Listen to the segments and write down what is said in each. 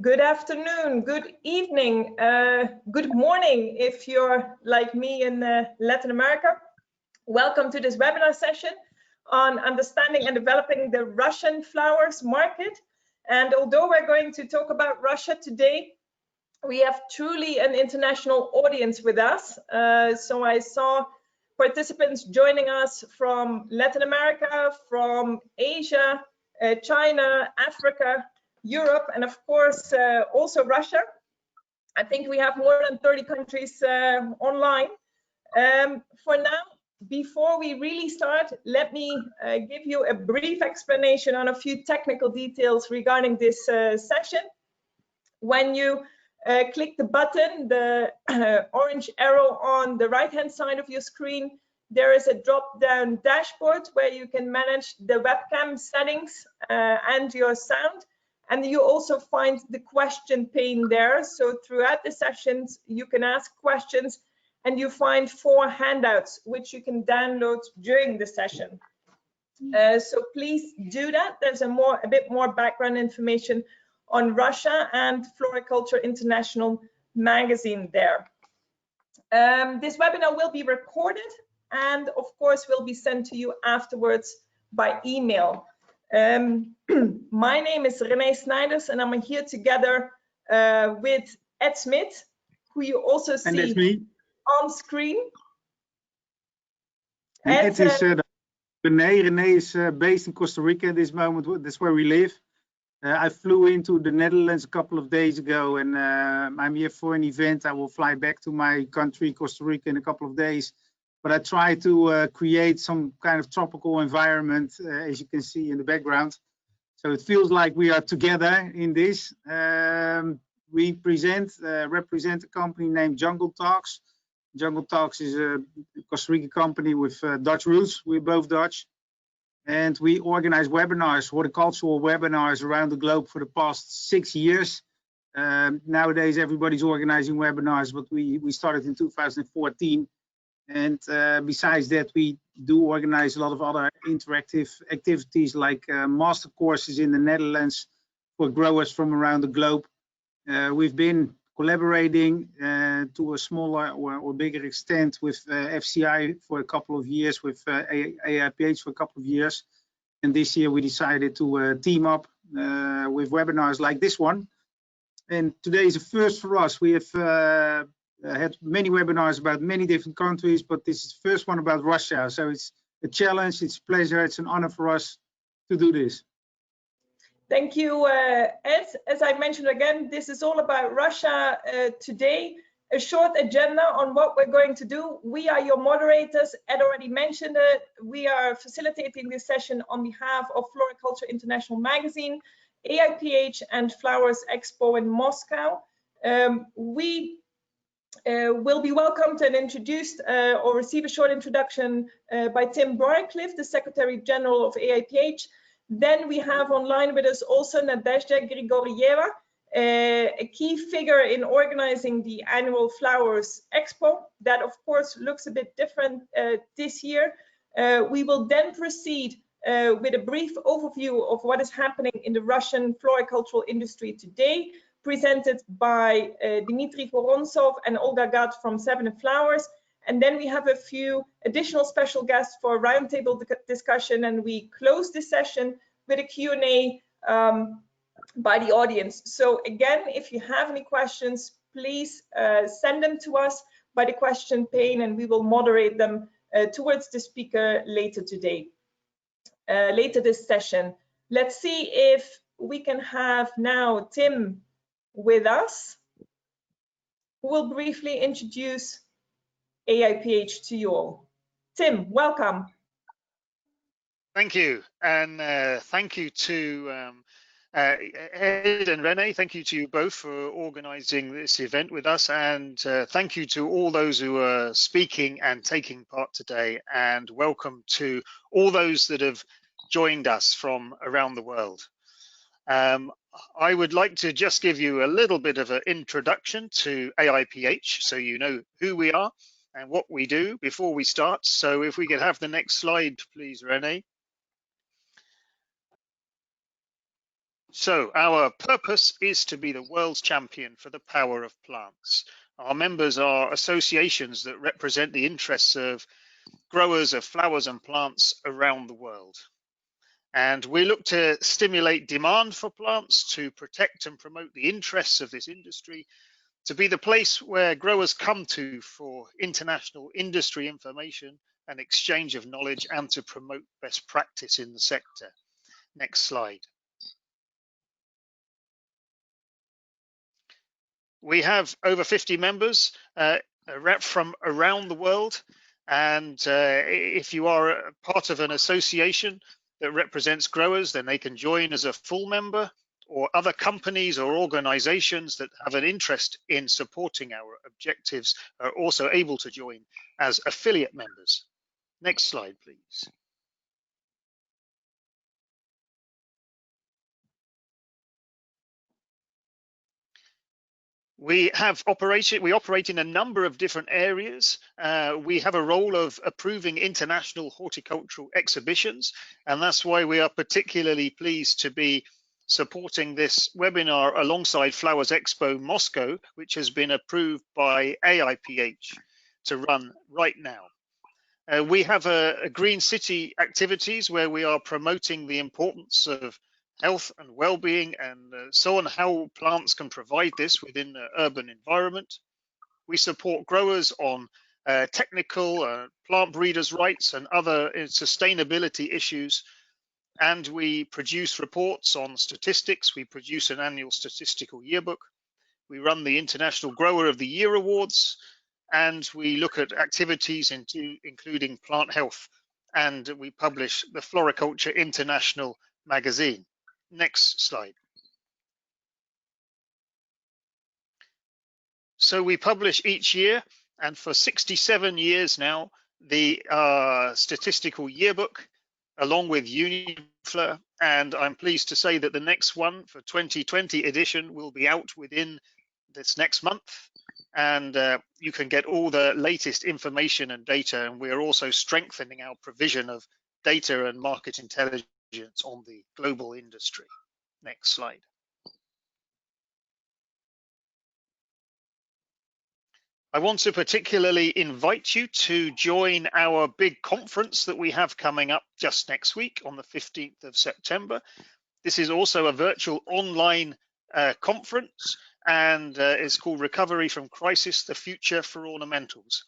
good afternoon, good evening, good morning if you're like me in Latin America. Welcome to this webinar session on understanding and developing the Russian flowers market. And although we're going to talk about Russia today, we have truly an international audience with us. So I saw participants joining us from Latin America, from Asia, China, Africa, Europe, and of course also Russia. I think we have more than 30 countries online. For now, before we really start, let me give you a brief explanation on a few technical details regarding this session. When you click the button, the orange arrow on the right-hand side of your screen, there is a drop-down dashboard where you can manage the webcam settings and your sound. And you also find the question pane there. So throughout the sessions, you can ask questions and you find 4 handouts, which you can download during the session. So please do that. There's a bit more background information on Russia and FloraCulture International magazine there. This webinar will be recorded and of course will be sent to you afterwards by email. My name is Renee Snijders and I'm here together with Ed Smith, who you also see on screen. And Ed is Renee. Renee is based in Costa Rica at this moment. That's where we live. I flew into the Netherlands a couple of days ago and I'm here for an event. I will fly back to my country, Costa Rica, in a couple of days. But I try to create some kind of tropical environment, as you can see in the background. So it feels like we are together in this. We represent a company named Jungle Talks. Jungle Talks is a Costa Rican company with Dutch roots. We're both Dutch. And we organize webinars, horticultural webinars around the globe for the past 6 years. Nowadays, everybody's organizing webinars, but we started in 2014. And besides that, we do organize a lot of other interactive activities like master courses in the Netherlands for growers from around the globe. We've been collaborating to a smaller or bigger extent with FCI for a couple of years, with AIPH for a couple of years. And this year we decided to team up with webinars like this one. And today is a first for us. We have had many webinars about many different countries, but this is the first one about Russia. So it's a challenge, it's a pleasure, it's an honor for us to do this. Thank you, Ed. As I mentioned again, this is all about Russia today. A short agenda on what we're going to do. We are your moderators. Ed already mentioned it. We are facilitating this session on behalf of FloraCulture International magazine, AIPH, and FlowerExpo in Moscow. We will be welcomed and introduced or receive a short introduction by Tim Briarcliffe, the Secretary General of AIPH. Then we have online with us also Nadezhda Grigorieva, a key figure in organizing the annual Flowers Expo. That of course looks a bit different this year. We will then proceed with a brief overview of what is happening in the Russian floricultural industry today, presented by Dmitry Vorontsov and Olga Gad from 7 Flowers. And then we have a few additional special guests for a roundtable discussion, and we close this session with a Q&A by the audience. So again, if you have any questions, please send them to us by the question pane, and we will moderate them towards the speaker later today, later this session. Let's see if we can have now Tim with us, who will briefly introduce AIPH to you all. Tim, welcome. Thank you, and thank you to Ed and Renee. Thank you to you both for organizing this event with us, and thank you to all those who are speaking and taking part today, and welcome to all those that have joined us from around the world. I would like to just give you a little bit of an introduction to AIPH so you know who we are and what we do before we start. So if we could have the next slide, please, Renee. So our purpose is to be the world's champion for the power of plants. Our members are associations that represent the interests of growers of flowers and plants around the world. And we look to stimulate demand for plants, to protect and promote the interests of this industry, to be the place where growers come to for international industry information and exchange of knowledge, and to promote best practice in the sector. Next slide. We have over 50 members from around the world, and if you are a part of an association that represents growers, then they can join as a full member, or other companies or organizations that have an interest in supporting our objectives are also able to join as affiliate members. Next slide, please. We operate in a number of different areas. We have a role of approving international horticultural exhibitions, and that's why we are particularly pleased to be supporting this webinar alongside FlowerExpo Moscow, which has been approved by AIPH to run right now. We have a Green City activities where we are promoting the importance of health and well-being, and so on, how plants can provide this within the urban environment. We support growers on technical plant breeders' rights and other sustainability issues, and we produce reports on statistics. We produce an annual statistical yearbook. We run the International Grower of the Year Awards, and we look at activities including plant health, and we publish the FloraCulture International magazine. Next slide. So we publish each year, and for 67 years now, the statistical yearbook, along with Uniflora, and I'm pleased to say that the next one for 2020 edition will be out within this next month, and you can get all the latest information and data, and we are also strengthening our provision of data and market intelligence on the global industry. Next slide. I want to particularly invite you to join our big conference that we have coming up just next week on the 15th of September. This is also a virtual online conference, and it's called Recovery from Crisis, the Future for Ornamentals.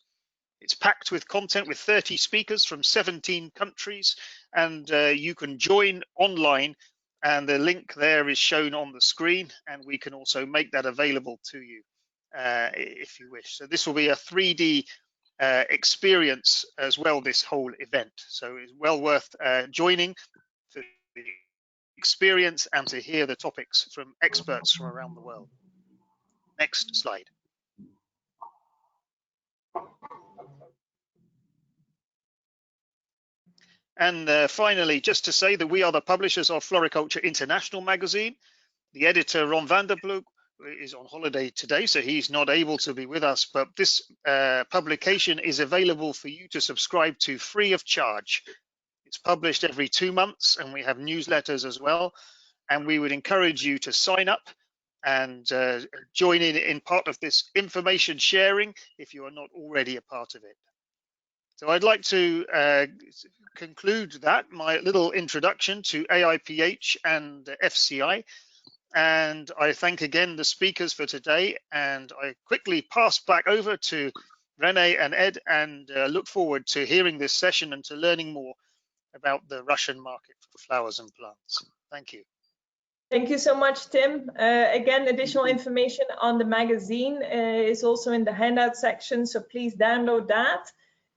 It's packed with content with 30 speakers from 17 countries, and you can join online, and the link there is shown on the screen, and we can also make that available to you if you wish. So this will be a 3D experience as well, this whole event. So it's well worth joining for the experience and to hear the topics from experts from around the world. Next slide. And finally, just to say that we are the publishers of FloraCulture International magazine. The editor, Ron Vanderbloek, is on holiday today, so he's not able to be with us, but this publication is available for you to subscribe to free of charge. It's published every 2 months, and we have newsletters as well, and we would encourage you to sign up and join in part of this information sharing if you are not already a part of it. So I'd like to conclude that, my little introduction to AIPH and FCI. And I thank again the speakers for today. And I quickly pass back over to Renee and Ed, and look forward to hearing this session and to learning more about the Russian market for flowers and plants. Thank you. Thank you so much, Tim. Again, additional information on the magazine is also in the handout section, so please download that.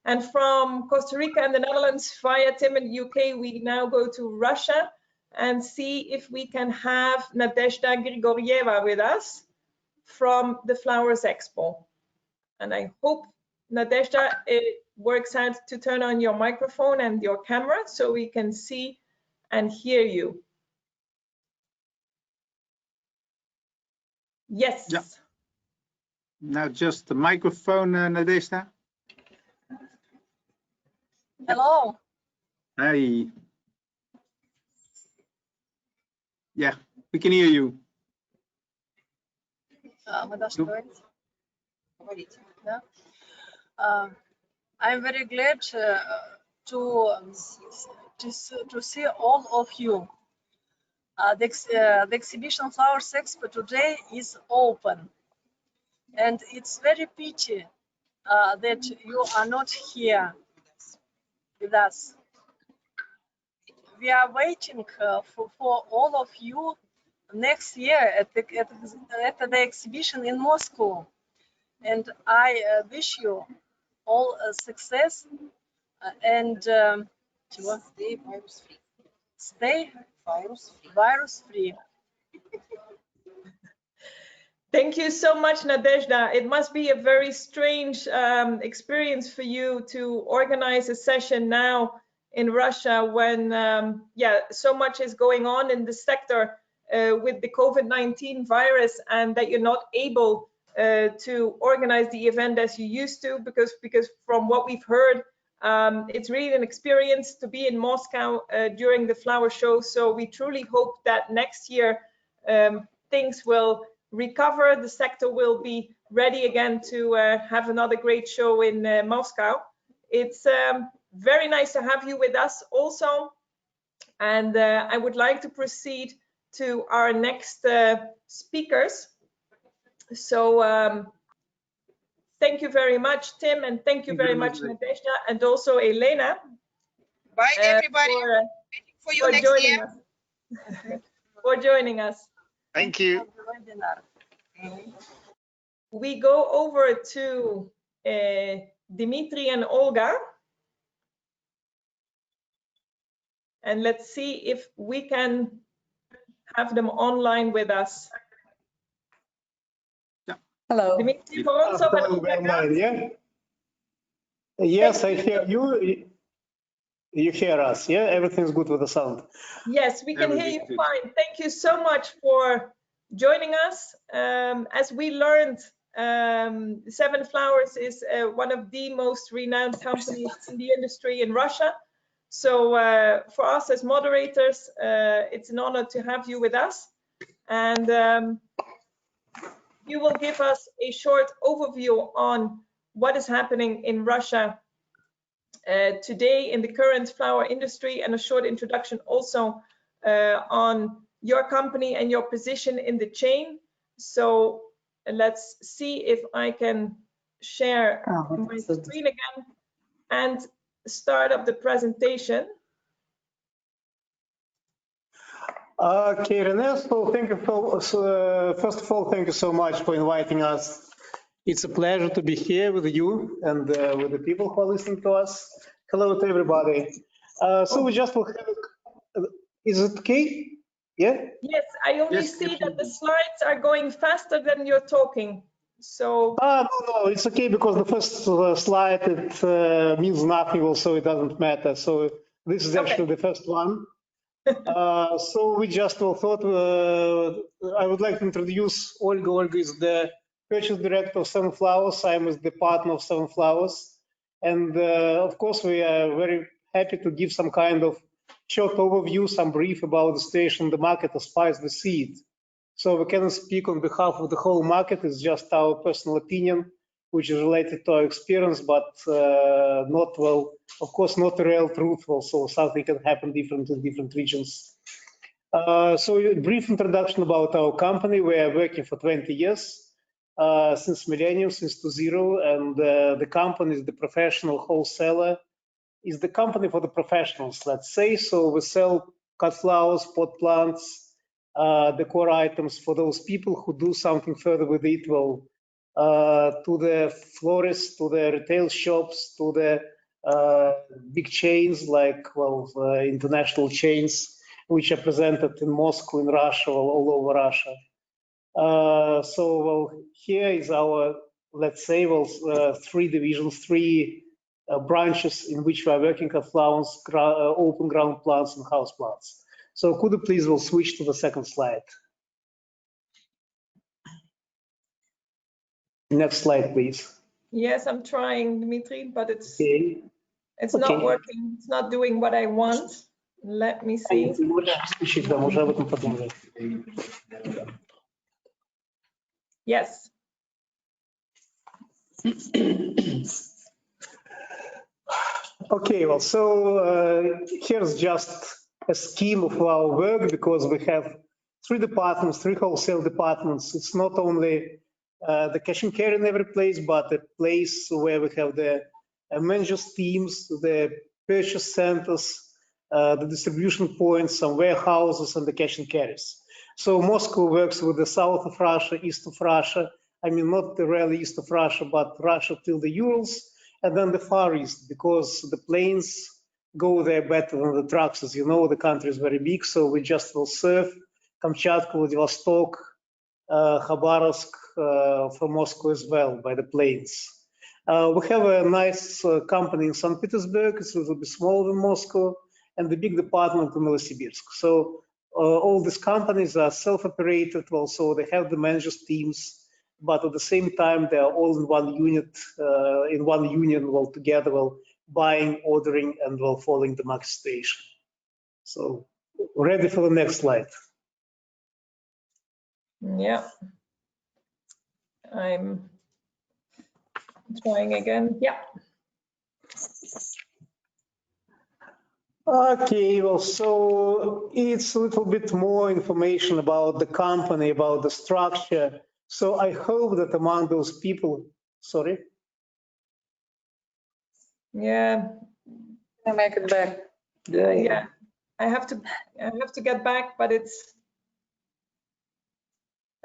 And from Costa Rica and the Netherlands via Tim in the UK, we now go to Russia and see if we can have Nadezhda Grigorieva with us from the FlowerExpo. And I hope, Nadezhda, it works out to turn on your microphone and your camera so we can see and hear you. Yes. Yeah. Now just the microphone, Nadezhda. Hello. Hey. Yeah. We can hear you. Мы должны говорить? Говорить, да? I'm very glad to see all of you. The exhibition Flowers Expo today is open, and it's very pity that you are not here with us. We are waiting for all of you next year at the exhibition in Moscow, and I wish you all success and stay virus free. Stay virus free. Thank you so much, Nadezhda. It must be a very strange experience for you to organize a session now in Russia when, so much is going on in the sector with the COVID-19 virus, and that you're not able to organize the event as you used to, because from what we've heard, it's really an experience to be in Moscow during the flower show. So we truly hope that next year things will recover, the sector will be ready again to have another great show in Moscow. It's very nice to have you with us also, and I would like to proceed to our next speakers. So thank you very much, Tim, and thank you very much, Nadezhda, and also Elena. Bye, everybody. Waiting for you next year. For joining us. Thank you. We go over to Dimitri and Olga. And let's see if we can have them online with us. Hello. Dimitri, online, yeah? Yes, I hear you. You hear us, yeah? Everything's good with the sound. Yes, we can hear you fine. Thank you so much for joining us. As we learned, Seven Flowers is one of the most renowned companies in the industry in Russia. So for us as moderators, it's an honor to have you with us. And you will give us a short overview on what is happening in Russia today in the current flower industry, and a short introduction also on your company and your position in the chain. So let's see if I can share my screen again and start up the presentation. Okay, Ernesto, thank you first of all, thank you so much for inviting us. It's a pleasure to be here with you and with the people who are listening to us. Hello to everybody. So we just will have, is it okay? Yeah? Yes, I only see that the slides are going faster than you're talking. So no, it's okay, because the first slide, it means nothing, so it doesn't matter. So this is actually the first one. So we just thought I would like to introduce Olga. Olga is the purchase director of Seven Flowers. I'm the partner of Seven Flowers, and of course we are very happy to give some kind of short overview, some brief about the situation in the market as far as we see it. So we cannot speak on behalf of the whole market. It's just our personal opinion, which is related to our experience, but not, well, of course, not the real truth. Also, something can happen different in different regions. So a brief introduction about our company. We are working for 20 years, since millennium, since 2000, and the company is the professional wholesaler, is the company for the professionals, let's say. So we sell cut flowers, pot plants, decor items for those people who do something further with it, well, to the florists, to the retail shops, to the big chains like, well, international chains, which are presented in Moscow, in Russia, all over Russia. So, well, here is our, let's say, well, three divisions, three branches in which we are working at flowers, open ground plants and house plants. So could you please we'll switch to the second slide. Next slide, please. Yes, I'm trying, Dimitri, but it's not working. It's not doing what I want. Let me see. Yes. Okay, well, so here's just a scheme of our work, because we have three departments, three wholesale departments. It's not only the cash and carry in every place, but a place where we have the managers teams, the purchase centers, the distribution points, some warehouses, and the cash and carries. So Moscow works with the south of Russia, east of Russia. I mean, not really east of Russia, but Russia till the Urals, and then the Far East, because the planes go there better than the trucks. As you know, the country is very big, so we just will serve Kamchatka, Vladivostok, Khabarovsk from Moscow as well by the planes. We have a nice company in St. Petersburg. It's a little bit smaller than Moscow, and the big department in Novosibirsk. So all these companies are self-operated. Also, they have the managers teams, but at the same time, they are all in one unit, in one union, well together, well buying, ordering, and well following the market situation. So ready for the next slide. Yeah. I'm trying again. Yeah. Okay, well, so it's a little bit more information about the company, about the structure. So I hope that among those people, sorry. Yeah. I make it back. Yeah. I have to get back, but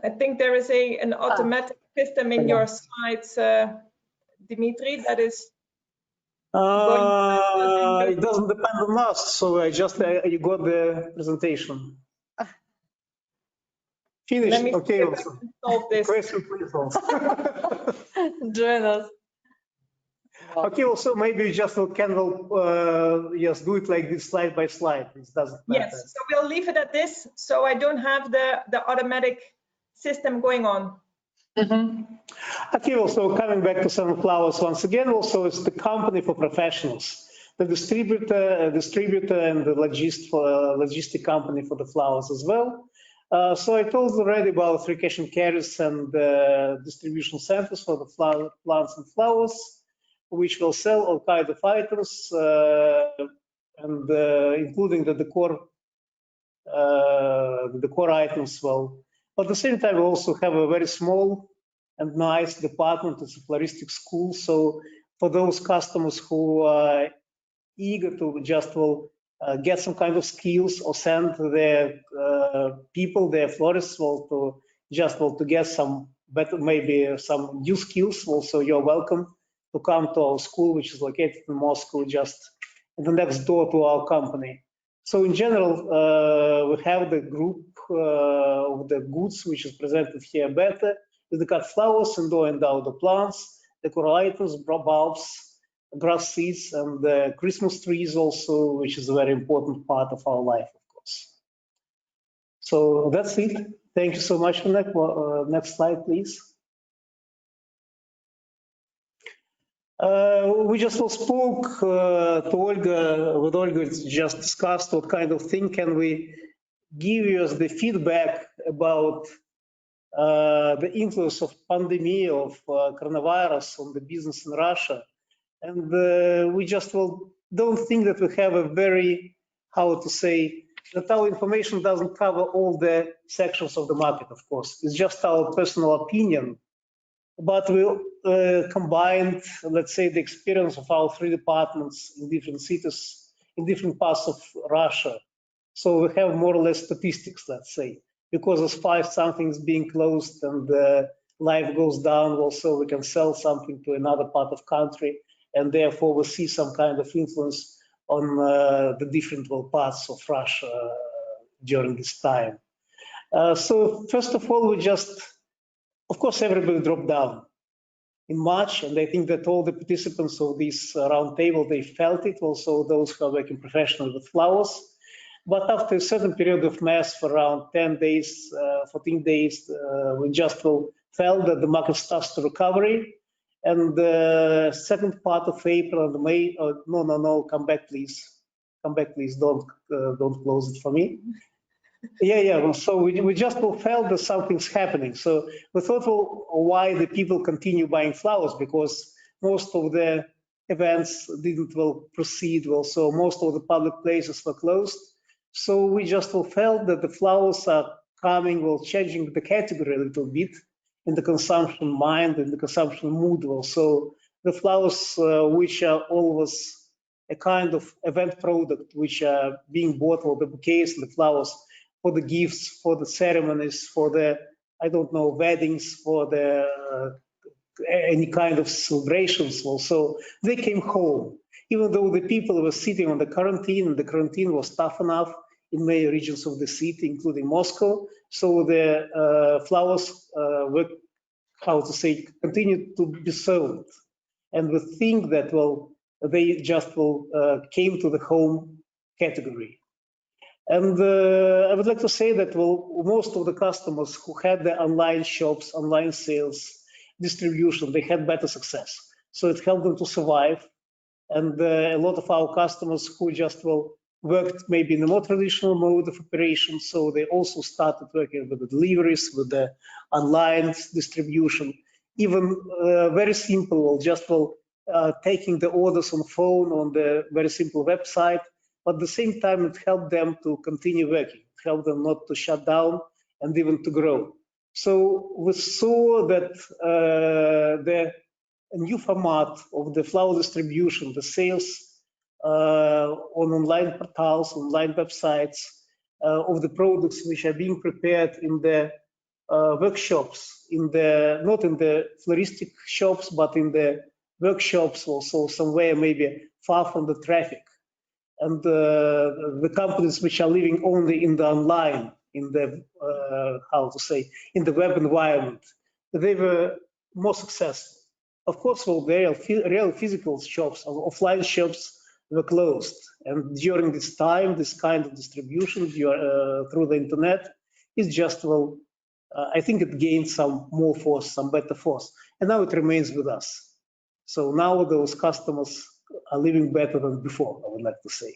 I think there is an automatic system in your slides, Dimitri, that is It doesn't depend on us, so I just you got the presentation. Finished. Let me okay. see if I can solve this. Question, please. Join us. Okay, also maybe you just can just do it like this slide by slide. It doesn't matter. Yes, so we'll leave it at this, so I don't have the automatic system going on. Okay, also coming back to Sunflowers once again, also it's the company for professionals, the distributor and the logistic company for the flowers as well. So I told already about three cash and carries and distribution centers for the plants and flowers, which will sell all kinds of items, and including the decor items. Well, but at the same time, we also have a very small and nice department. It's a floristic school. So for those customers who are eager to just get some kind of skills or send their people, their florists, to just to get some better, maybe some new skills. Also, you're welcome to come to our school, which is located in Moscow, just in the next door to our company. So in general, we have the group of the goods, which is presented here better, with the cut flowers, indoor and outdoor plants, decor items, bulbs, grass seeds, and the Christmas trees also, which is a very important part of our life, of course. So that's it. Thank you so much. Next slide, please. We just spoke to Olga, with Olga just discussed what kind of thing can we give you as the feedback about the influence of pandemic of coronavirus on the business in Russia. And we just don't think that we have a very, how to say, that our information doesn't cover all the sections of the market, of course. It's just our personal opinion. But we combined, let's say, the experience of our three departments in different cities, in different parts of Russia. So we have more or less statistics, let's say, because as far as something is being closed and life goes down, also we can sell something to another part of country, and therefore we see some kind of influence on the different parts of Russia during this time. So first of all, we just, of course, everybody dropped down in March, and I think that all the participants of this round table, they felt it, also those who are working professionally with flowers. But after a certain period of mess for around 10 days, 14 days, we just felt that the market starts to recovery. And the second part of April and May, come back, please. come back, please. Don't close it for me. Yeah. Well, so we just felt that something's happening. So we thought, well, why the people continue buying flowers? Because most of the events didn't proceed well. So most of the public places were closed. So we just felt that the flowers are coming, changing the category a little bit in the consumption mind and the consumption mood. So the flowers, which are always a kind of event product, which are being bought, or the bouquets and the flowers for the gifts, for the ceremonies, for the, I don't know, weddings, for the any kind of celebrations. Also, they came home, even though the people were sitting on the quarantine, and the quarantine was tough enough in many regions of the city, including Moscow. So the flowers were, how to say, continued to be sold. And we think that, they just came to the home category. And I would like to say that, most of the customers who had the online shops, online sales, distribution, they had better success. So it helped them to survive. And a lot of our customers who just, worked maybe in a more traditional mode of operation, so they also started working with the deliveries, with the online distribution, even very simple, just taking the orders on phone, on the very simple website. But at the same time, it helped them to continue working, it helped them not to shut down and even to grow. So we saw that the new format of the flower distribution, the sales on online portals, online websites, of the products which are being prepared in the workshops, not in the floristic shops, but in the workshops, also somewhere maybe far from the traffic. And the companies which are living only in the online, in the, how to say, in the web environment, they were more successful. Of course, the real physical shops, offline shops, were closed. And during this time, this kind of distribution through the internet is just, I think it gained some more force, some better force. And now it remains with us. So now those customers are living better than before, I would like to say.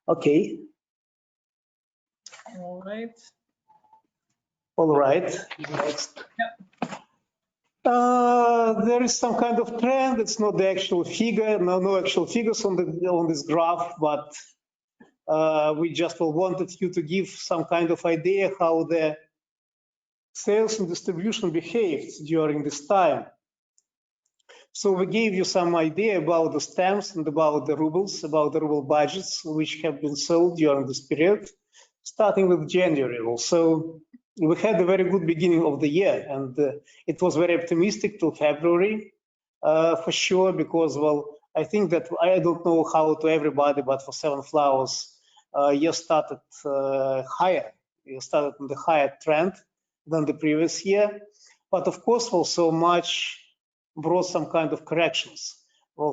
Okay. All right. All right. Next. Yep. There is some kind of trend. It's not the actual figure. No actual figures on this graph, but we just wanted you to give some kind of idea how the sales and distribution behaved during this time. So we gave you some idea about the stamps and about the rubles, about the ruble budgets which have been sold during this period, starting with January. Also, we had a very good beginning of the year, and it was very optimistic till February, for sure, because, I think that, I don't know how to everybody, but for Seven Flowers, year started higher. You started on the higher trend than the previous year, but of course, also much brought some kind of corrections.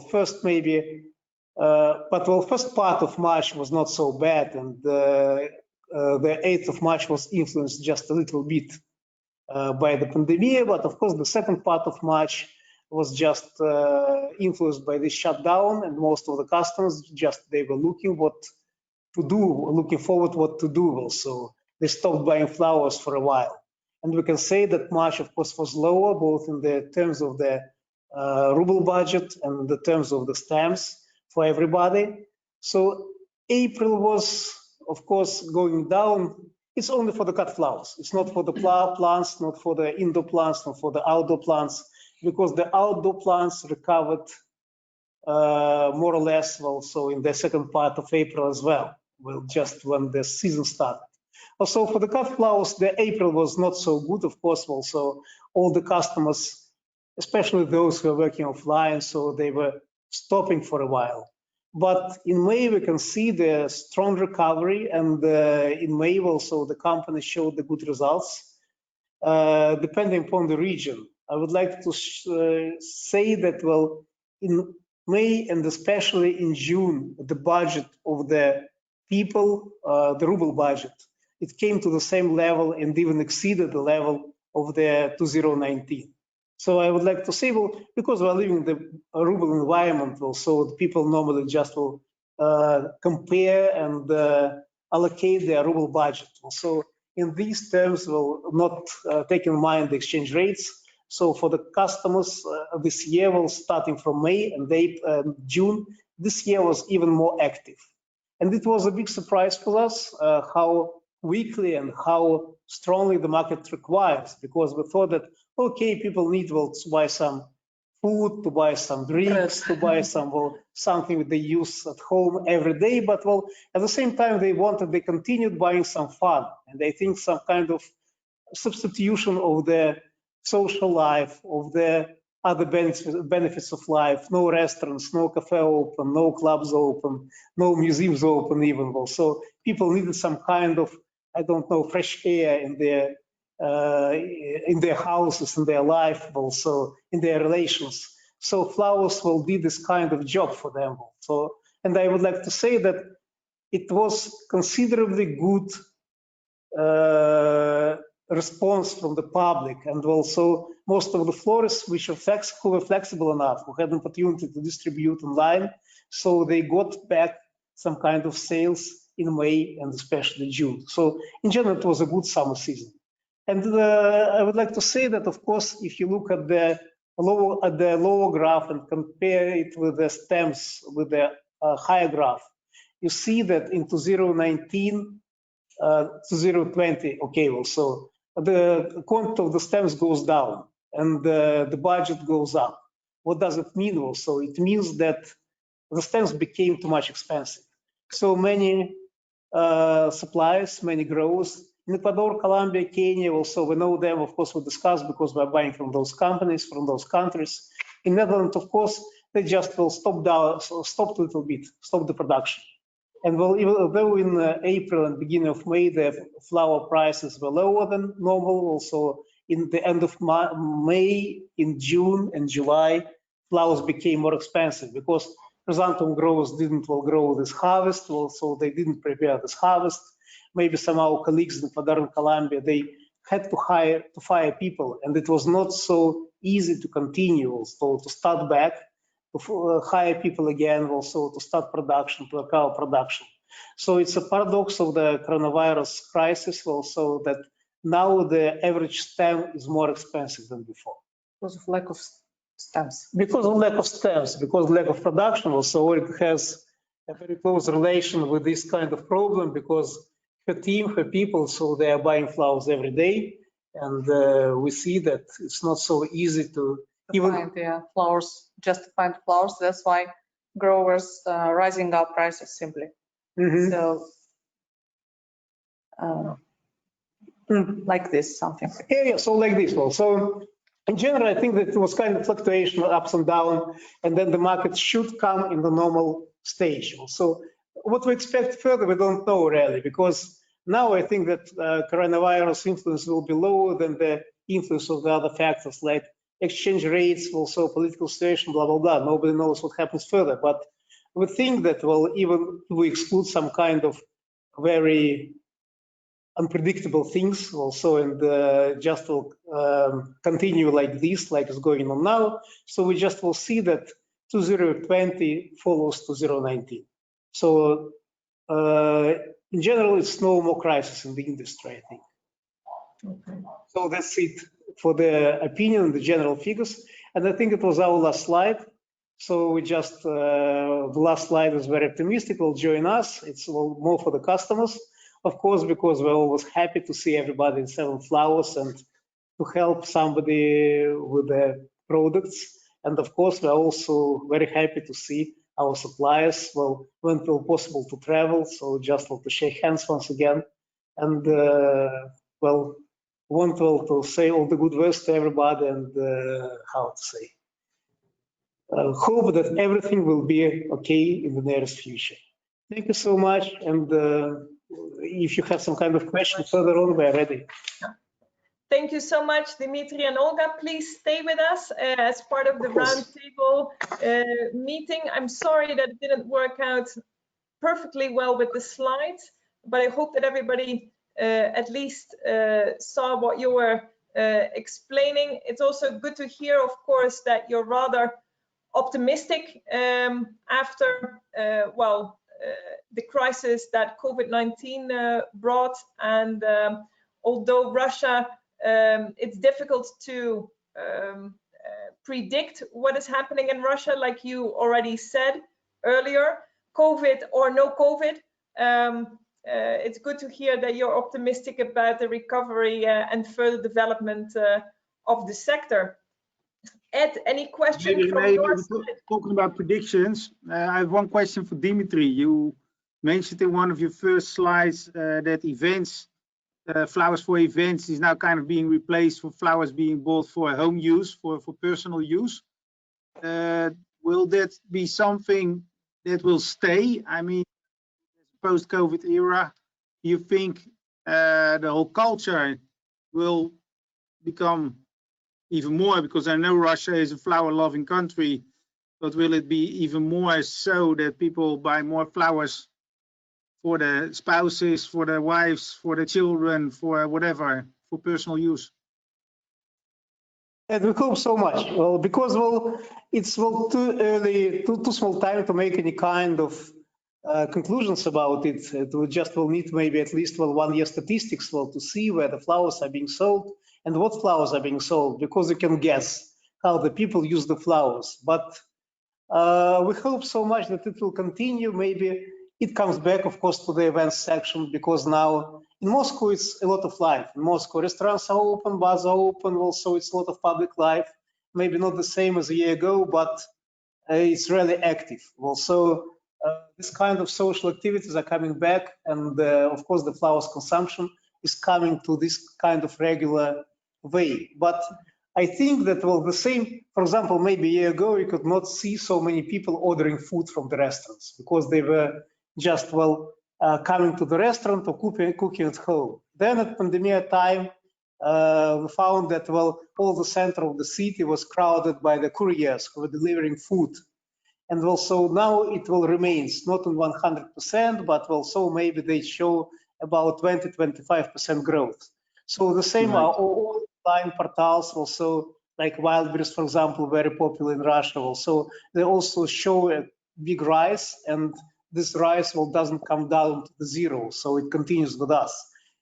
First maybe, first part of March was not so bad, and the 8th of March was influenced just a little bit by the pandemic, but of course the second part of March was just influenced by this shutdown, and most of the customers they were looking what to do, looking forward what to do also. They stopped buying flowers for a while. And we can say that March, of course, was lower, both in the terms of the ruble budget and the terms of the stamps for everybody. So April was, of course, going down. It's only for the cut flowers. It's not for the plants, not for the indoor plants, not for the outdoor plants, because the outdoor plants recovered more or less also in the second part of April as well, just when the season started. Also for the cut flowers, the April was not so good, of course. Also, all the customers, especially those who are working offline, so they were stopping for a while. But in May, we can see the strong recovery, and in May also the company showed the good results, depending upon the region. I would like to say that, in May and especially in June, the budget of the people, the ruble budget, it came to the same level and even exceeded the level of the 2019. So I would like to say, because we're living in the ruble environment, also the people normally just will compare and allocate their ruble budget. So in these terms, will not take in mind the exchange rates. So for the customers this year, will starting from May and June, this year was even more active. And it was a big surprise for us how weakly and how strongly the market requires, because we thought that, okay, people need to buy some food, to buy some drinks, to buy some something they use at home every day, but at the same time they continued buying some fun, and they think some kind of substitution of the social life, of the other benefits of life. No restaurants, no cafe open, no clubs open, no museums open even. So people needed some kind of, I don't know, fresh air in their houses, in their life, also in their relations. So flowers will do this kind of job for them. So, and I would like to say that it was considerably good response from the public, and also most of the florists which are who were flexible enough, who had an opportunity to distribute online, so they got back some kind of sales in May and especially June. So in general, it was a good summer season. And I would like to say that, of course, if you look at the lower graph and compare it with the stems with the higher graph, you see that in 2019 2020, okay, so the quantity of the stems goes down and the budget goes up. What does it mean also? It means that the stems became too much expensive. So many suppliers, many growers in Ecuador, Colombia, Kenya, also we know them, of course, we discussed because we're buying from those companies, from those countries. In Netherlands, of course, they just will stop a little bit, stop the production. And even though in April and beginning of May, the flower prices were lower than normal, also in the end of May, in June and July, flowers became more expensive because chrysanthemum growers didn't grow this harvest, also they didn't prepare this harvest. Maybe some of our colleagues in Ecuador and Colombia, they had to fire people, and it was not so easy to continue, so to start back, to hire people again, also to start production, to recover production. So it's a paradox of the coronavirus crisis also that now the average stem is more expensive than before. Because of lack of stems. Because of lack of stems, because lack of production also, it has a very close relation with this kind of problem, because her team, her people, so they are buying flowers every day, and we see that it's not so easy to find the flowers, just to find flowers. That's why growers rising up prices simply. So like this, something. Yeah, so like this one. So in general, I think that it was kind of fluctuation, ups and down, and then the market should come in the normal stage. So what we expect further, we don't know really, because now I think that coronavirus influence will be lower than the influence of the other factors like exchange rates, also political situation, blah, blah, blah. Nobody knows what happens further. But we think that, well, even if we exclude some kind of very unpredictable things also, and just will continue like this, like it's going on now. So we just will see that 2020 follows 2019. So in general, it's no more crisis in the industry, I think. Okay. So that's it for the opinion, the general figures. And I think it was our last slide. So we just, the last slide is very optimistic, will join us. It's more for the customers, of course, because we're always happy to see everybody selling flowers and to help somebody with the products. And of course, we're also very happy to see our suppliers, well, when it will possible to travel. So just want to shake hands once again. And well, want to say all the good words to everybody, and how to say, hope that everything will be okay in the nearest future. Thank you so much. And if you have some kind of question further on, we're ready. Thank you so much, Dimitri and Olga. Please stay with us as part of the roundtable meeting. I'm sorry that it didn't work out perfectly well with the slides, but I hope that everybody at least saw what you were explaining. It's also good to hear, of course, that you're rather optimistic after, well, the crisis that COVID-19 brought. And although Russia, it's difficult to predict what is happening in Russia, like you already said earlier, COVID or no COVID. It's good to hear that you're optimistic about the recovery and further development of the sector. Ed, any questions from your side? Talking about predictions, I have one question for Dimitri. You mentioned in one of your first slides that events, flowers for events is now kind of being replaced for flowers being bought for home use, for personal use. Will that be something that will stay? I mean, post-COVID era, do you think the whole culture will become even more, because I know Russia is a flower-loving country, but will it be even more so that people buy more flowers for the spouses, for their wives, for the children, for whatever, for personal use? And we hope so much. Well, because it's too early, too small time to make any kind of conclusions about it. It will need maybe at least 1 year statistics to see where the flowers are being sold and what flowers are being sold, because you can guess how the people use the flowers. But we hope so much that it will continue. Maybe it comes back, of course, to the events section, because now in Moscow it's a lot of life. In Moscow, restaurants are open, bars are open, also it's a lot of public life. Maybe not the same as a year ago, but it's really active. Also, this kind of social activities are coming back, and of course the flowers consumption is coming to this kind of regular way. But I think that, well, the same, for example, maybe a year ago, you could not see so many people ordering food from the restaurants because they were just, coming to the restaurant or cooking at home. Then at pandemic time, we found that, well, all the center of the city was crowded by the couriers who were delivering food. And also now it will remain not on 100%, but also maybe they show about 20-25% growth. So the same are all online portals also, like Wildberries, for example, very popular in Russia. Also, they also show a big rise, and this rise doesn't come down to the zero, so it continues with us.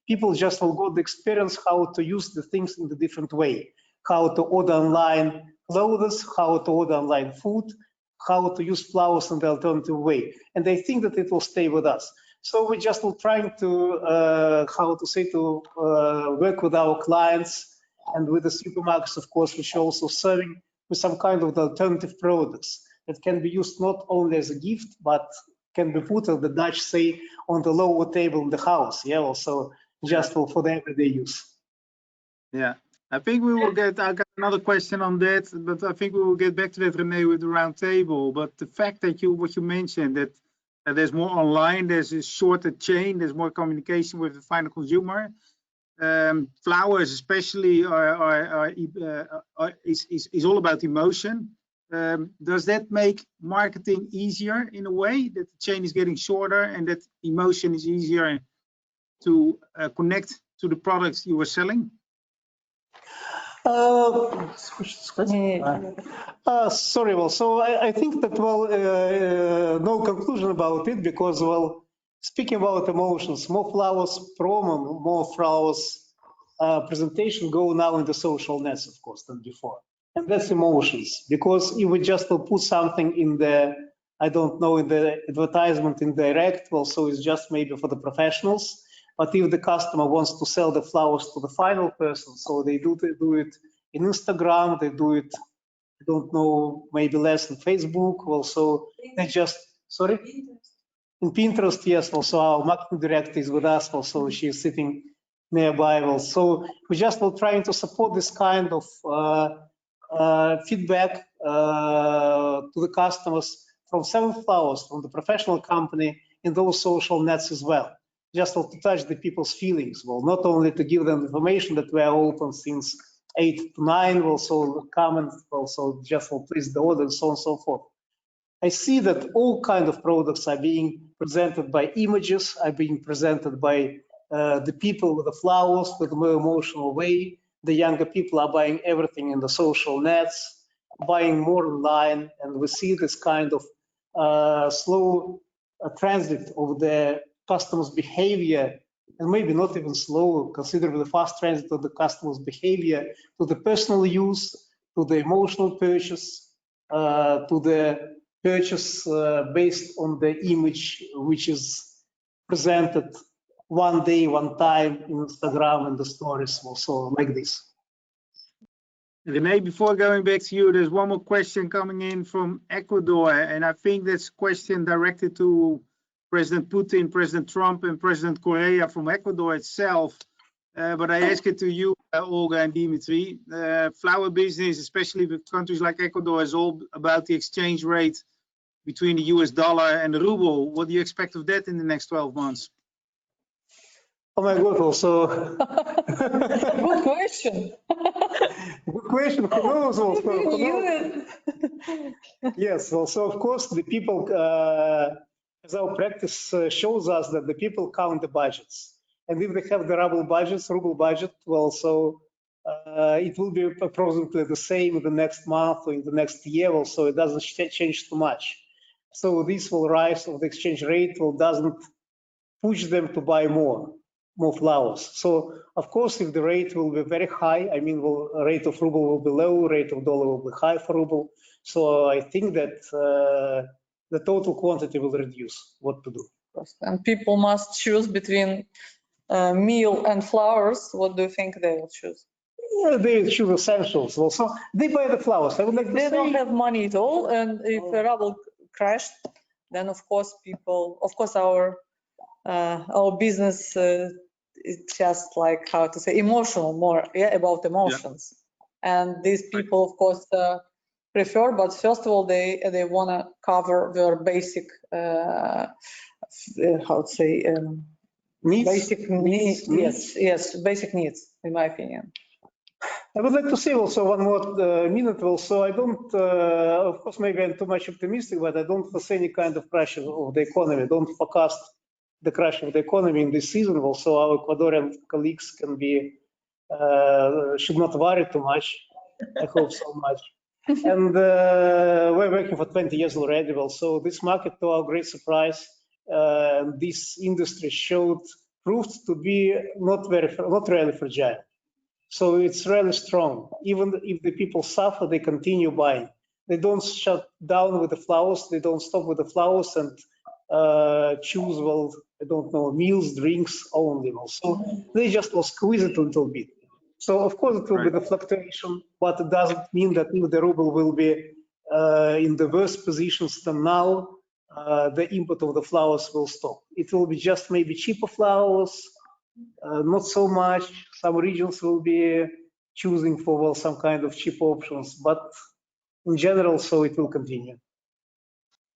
People just will got the experience how to use the things in a different way, how to order online clothes, how to order online food, how to use flowers in the alternative way. And I think that it will stay with us. So we just will trying to, work with our clients and with the supermarkets, of course, which are also serving with some kind of alternative products that can be used not only as a gift, but can be put, as the Dutch say, on the lower table in the house. Yeah, also just for the everyday use. Yeah, I think we will get, I got another question on that, but I think we will get back to that, René, with the round table. But the fact that what you mentioned, that there's more online, there's a shorter chain, there's more communication with the final consumer. Flowers especially is all about emotion. Does that make marketing easier in a way, that the chain is getting shorter and that emotion is easier to connect to the products you were selling? Sorry, well, so I think that, well, no conclusion about it, because, well, speaking about emotions, more flowers promo, more flowers presentation go now in the social nets, of course, than before. And that's emotions, because if we just will put something in the, I don't know, in the advertisement in direct, well, so it's just maybe for the professionals. But if the customer wants to sell the flowers to the final person, so they do it in Instagram, they do it, I don't know, maybe less on Facebook. Also, they just, sorry? In Pinterest, yes. Also, our marketing director is with us. Also, she's sitting nearby. Also, we just will trying to support this kind of feedback to the customers from Seven Flowers, from the professional company, in those social nets as well. Just to touch the people's feelings, well, not only to give them information that we are open since 8 to 9, also comment, also just will place the order, and so on and so forth. I see that all kind of products are being presented by images, are being presented by the people with the flowers, with a more emotional way. The younger people are buying everything in the social nets, buying more online, and we see this kind of slow transit of the customers' behavior, and maybe not even slow, considering the fast transit of the customers' behavior to the personal use, to the emotional purchase, to the purchase based on the image which is presented one day, one time in Instagram and the stories also like this. Renee, before going back to you, there's one more question coming in from Ecuador, and I think that's a question directed to President Putin, President Trump, and President Correa from Ecuador itself. But I ask it to you, Olga and Dimitri. Flower business, especially with countries like Ecuador, is all about the exchange rate between the US dollar and the ruble. What do you expect of that in the next 12 months? Oh my God, also. Good question. Good question. Who knows also? Who knows? Yes, well, so of course the people, as our practice shows us that the people count the budgets. And if they have the ruble budget, well, so it will be approximately the same in the next month or in the next year, well, so it doesn't change too much. So this will rise of the exchange rate, well, doesn't push them to buy more flowers. So of course, if the rate will be very high, I mean, rate of ruble will be low, rate of dollar will be high for ruble. So I think that the total quantity will reduce. What to do? And people must choose between meal and flowers. What do you think they will choose? Yeah, they choose essentials. Also, they buy the flowers. I would like to They say, don't have money at all, and if the ruble crashed, then of course our business is just like, how to say, emotional, more about emotions. Yeah. And these people, of course, prefer, but first of all, they want to cover their basic, how to say, needs? Basic needs. Yes, basic needs, in my opinion. I would like to say also one more minute also. I don't, of course, maybe I'm too much optimistic, but I don't foresee any kind of crash of the economy. Don't forecast the crash of the economy in this season. Also, our Ecuadorian colleagues can be, should not worry too much. I hope so much. And we're working for 20 years already. Well, so this market, to our great surprise, this industry proved to be not really fragile. So it's really strong. Even if the people suffer, they continue buying. They don't shut down with the flowers. They don't stop with the flowers and choose, well, I don't know, meals, drinks only. So they just will squeeze it a little bit. So of course it will be the fluctuation, but it doesn't mean that if the ruble will be in the worse positions than now, the import of the flowers will stop. It will be just maybe cheaper flowers, not so much. Some regions will be choosing for, well, some kind of cheap options, but in general, so it will continue.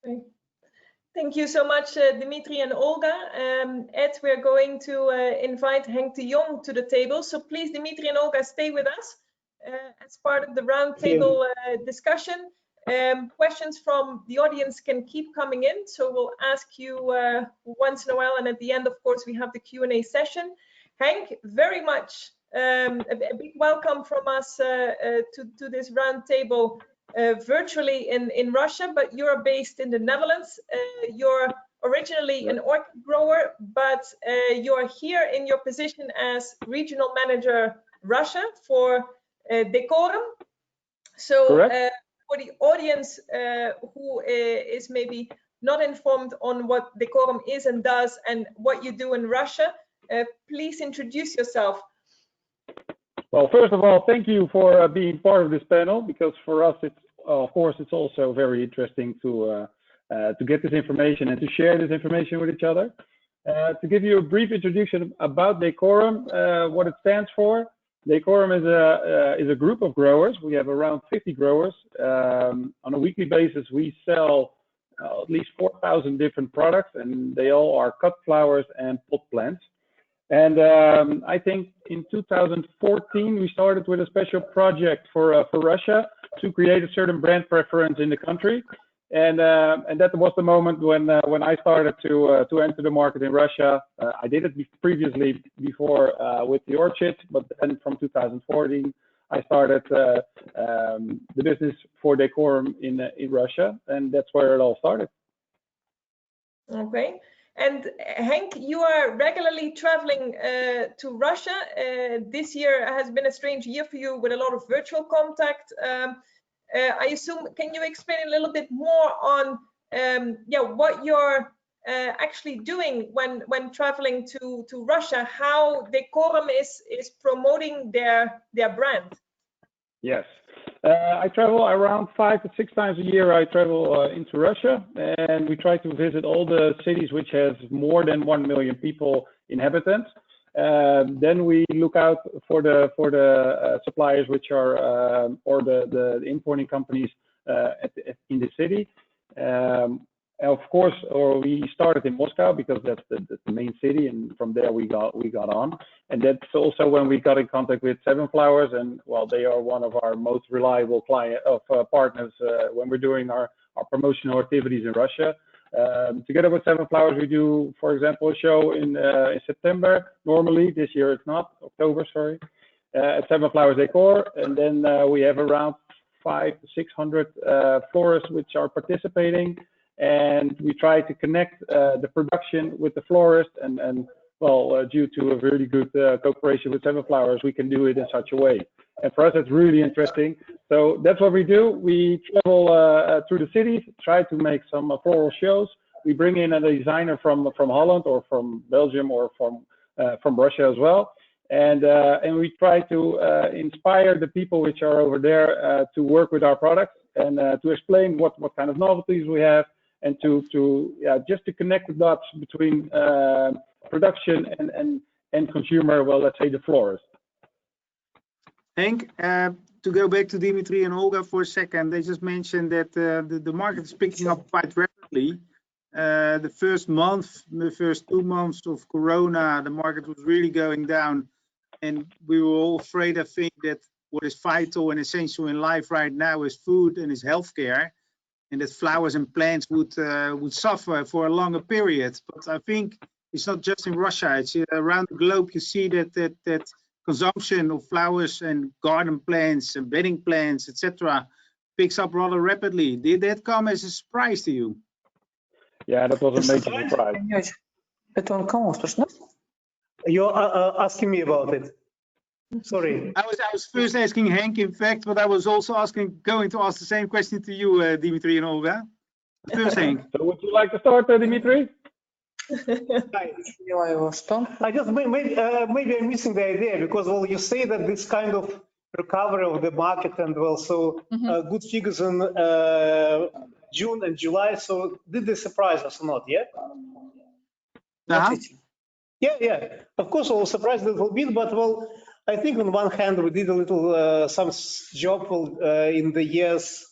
Okay. Thank you so much, Dimitri and Olga. Ed, we're going to invite Henk de Jong to the table. So please, Dimitri and Olga, stay with us as part of the roundtable discussion. Questions from the audience can keep coming in. So we'll ask you once in a while. And at the end, of course, we have the Q&A session. Henk, very much a big welcome from us to this roundtable. Virtually in Russia, but you're based in the Netherlands. You're originally an orchid grower, but you're here in your position as regional manager Russia for Decorum. So for the audience who is maybe not informed on what Decorum is and does and what you do in Russia, please introduce yourself. Well, first of all, thank you for being part of this panel, because for us, it's of course, it's also very interesting to get this information and to share this information with each other. To give you a brief introduction about Decorum, what it stands for. Decorum is a group of growers. We have around 50 growers. On a weekly basis, we sell at least 4,000 different products, and they all are cut flowers and pot plants. And I think in 2014, we started with a special project for Russia to create a certain brand preference in the country. And that was the moment when I started to enter the market in Russia. I did it previously before with the orchid, but then from 2014, I started the business for Decorum in Russia, and that's where it all started. Okay. And Henk, you are regularly traveling to Russia. This year has been a strange year for you with a lot of virtual contact. I assume, can you explain a little bit more on what you're actually doing when traveling to Russia, how Decorum is promoting their brand? Yes. I travel around 5 to 6 times a year. I travel into Russia, and we try to visit all the cities which has more than 1 million people inhabitants. Then we look out for the suppliers which are or the importing companies in the city. Of course, or we started in Moscow because that's the main city, and from there we got on. And that's also when we got in contact with Seven Flowers, and well, they are one of our most reliable partners when we're doing our promotional activities in Russia. Together with Seven Flowers, we do, for example, a show in September. Normally, this year it's not, October, sorry, at Seven Flowers Decor, and then we have around 500 to 600 florists which are participating. And we try to connect the production with the florist, and well, due to a really good cooperation with Seven Flowers, we can do it in such a way. And for us, it's really interesting. So that's what we do. We travel through the cities, try to make some floral shows. We bring in a designer from Holland or from Belgium or from Russia as well. And we try to inspire the people which are over there to work with our products and to explain what kind of novelties we have, and just to connect the dots between production and consumer, well, let's say the florist. Henk, to go back to Dimitri and Olga for a second, they just mentioned that the market is picking up quite rapidly. The first 2 months of Corona, the market was really going down, and we were all afraid, I think, that what is vital and essential in life right now is food and is healthcare, and that flowers and plants would suffer for a longer period. But I think it's not just in Russia; it's around the globe. You see that consumption of flowers and garden plants and bedding plants, etc., picks up rather rapidly. Did that come as a surprise to you? Yeah, that was a major surprise. You're asking me about it. Sorry. I was first asking Henk, in fact, but I was also going to ask the same question to you, Dimitri and Olga. First, Henk. So would you like to start, Dimitri? I just maybe I'm missing the idea, because well, you say that this kind of recovery of the market and well, so good figures in June and July. So did they surprise us or not? Yeah. Yeah. Of course, I was surprised a little bit, but well, I think on one hand we did a little some job in the years,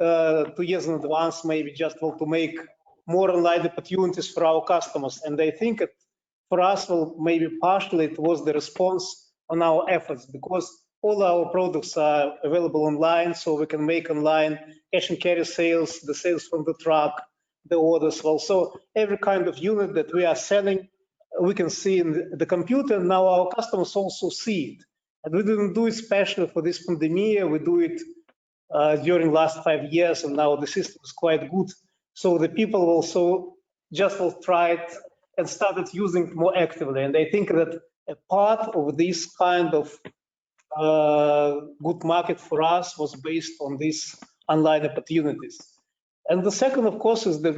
2 years in advance, maybe just well, to make more online opportunities for our customers. And I think for us, well, maybe partially it was the response on our efforts, because all our products are available online, so we can make online cash and carry sales, the sales from the truck, the orders. Well, so every kind of unit that we are selling, we can see in the computer. Now our customers also see it, and we didn't do it specially for this pandemic. We do it during last 5 years, and now the system is quite good. So the people also just tried and started using it more actively. And I think that a part of this kind of good market for us was based on these online opportunities. And the second, of course, is that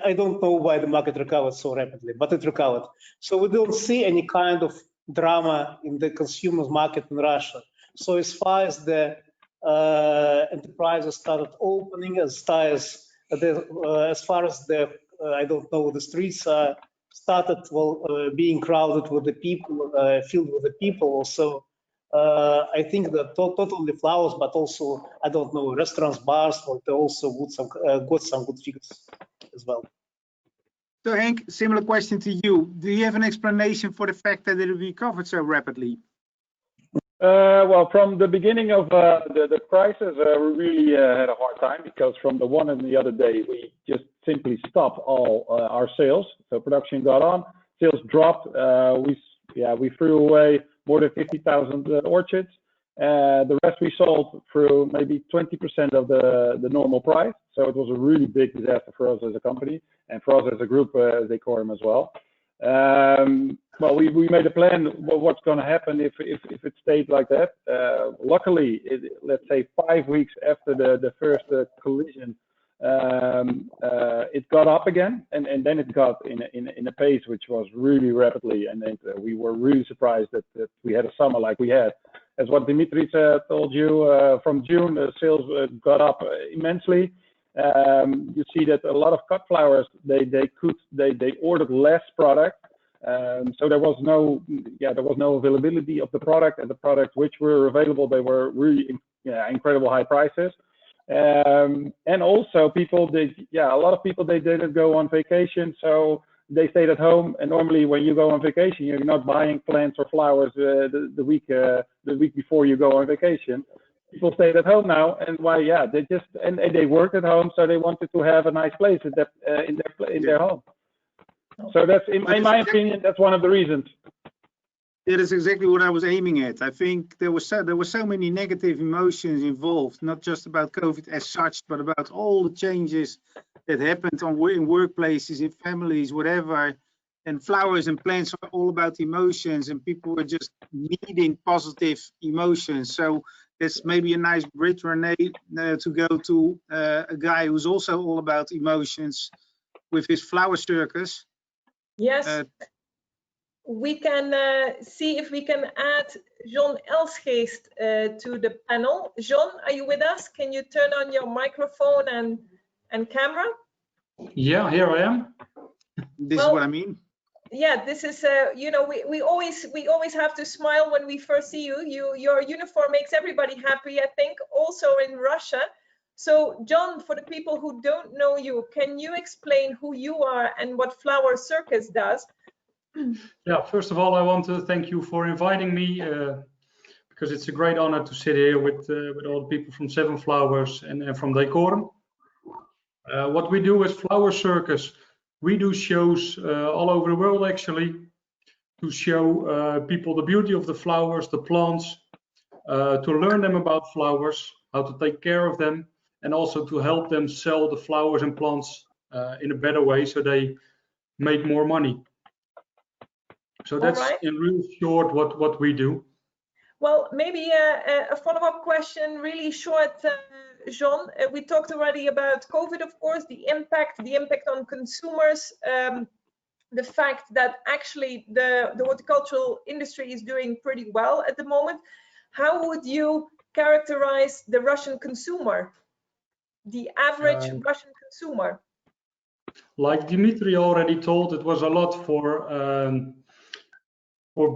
I don't know why the market recovered so rapidly, but it recovered. So we don't see any kind of drama in the consumer market in Russia. So as far as the enterprises started opening, as far as the I don't know, the streets started being crowded with the people, filled with the people. So I think that not only flowers, but also, I don't know, restaurants, bars, they also got some good figures as well. So Henk, similar question to you. Do you have an explanation for the fact that it recovered so rapidly? Well, from the beginning of the crisis, we really had a hard time, because from the one and the other day, we just simply stopped all our sales. So production got on, sales dropped. We threw away more than 50,000 orchids. The rest we sold through maybe 20% of the normal price. So it was a really big disaster for us as a company and for us as a group, Decorum as well. Well, we made a plan what's going to happen if it stayed like that. Luckily, let's say 5 weeks after the first collision, it got up again, and then it got in a pace which was really rapidly, and we were really surprised that we had a summer like we had. As what Dimitri told you, from June the sales got up immensely. You see that a lot of cut flowers they ordered less product, so there was no availability of the product, and the products which were available, they were really incredible high prices. And also a lot of people they didn't go on vacation, so they stayed at home. And normally when you go on vacation, you're not buying plants or flowers the week before you go on vacation. People stayed at home now, and they worked at home, so they wanted to have a nice place in their home. So that's in my opinion, that's one of the reasons. It is exactly what I was aiming at. I think there were so many negative emotions involved, not just about COVID as such, but about all the changes that happened in workplaces, in families, whatever. And flowers and plants are all about emotions, and people were just needing positive emotions. So that's maybe a nice bridge, Renee, to go to a guy who's also all about emotions with his flower circus. Yes. We can see if we can add John Elsgeest to the panel. John, are you with us? Can you turn on your microphone and camera? Yeah, here I am. This is what I mean. Yeah, this is we always have to smile when we first see you. Your uniform makes everybody happy, I think, also in Russia. So John, for the people who don't know you, can you explain who you are and what Flower Circus does? Yeah, first of all, I want to thank you for inviting me because it's a great honor to sit here with all the people from Seven Flowers and from Decorum. What we do is Flower Circus. We do shows all over the world actually to show people the beauty of the flowers, the plants, to learn them about flowers, how to take care of them, and also to help them sell the flowers and plants in a better way so they make more money. So that's in real short what we do. Well, maybe a follow-up question, really short, Jean. We talked already about COVID, of course, the impact on consumers, the fact that actually the horticultural industry is doing pretty well at the moment. How would you characterize the Russian consumer, the average Russian consumer? Like Dimitri already told, it was a lot for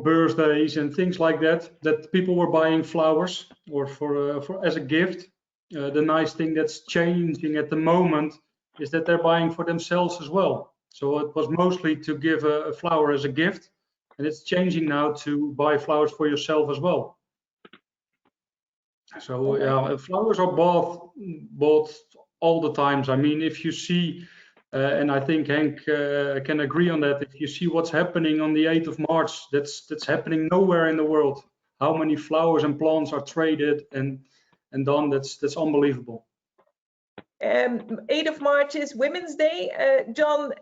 birthdays and things like that people were buying flowers or for as a gift. The nice thing that's changing at the moment is that they're buying for themselves as well. So it was mostly to give a flower as a gift, and it's changing now to buy flowers for yourself as well. So yeah, flowers are bought all the times. I mean, if you see and I think Henk can agree on that. If you see what's happening on the 8th of March, that's happening nowhere in the world. How many flowers and plants are traded and done? That's unbelievable. 8th of March is Women's Day. John,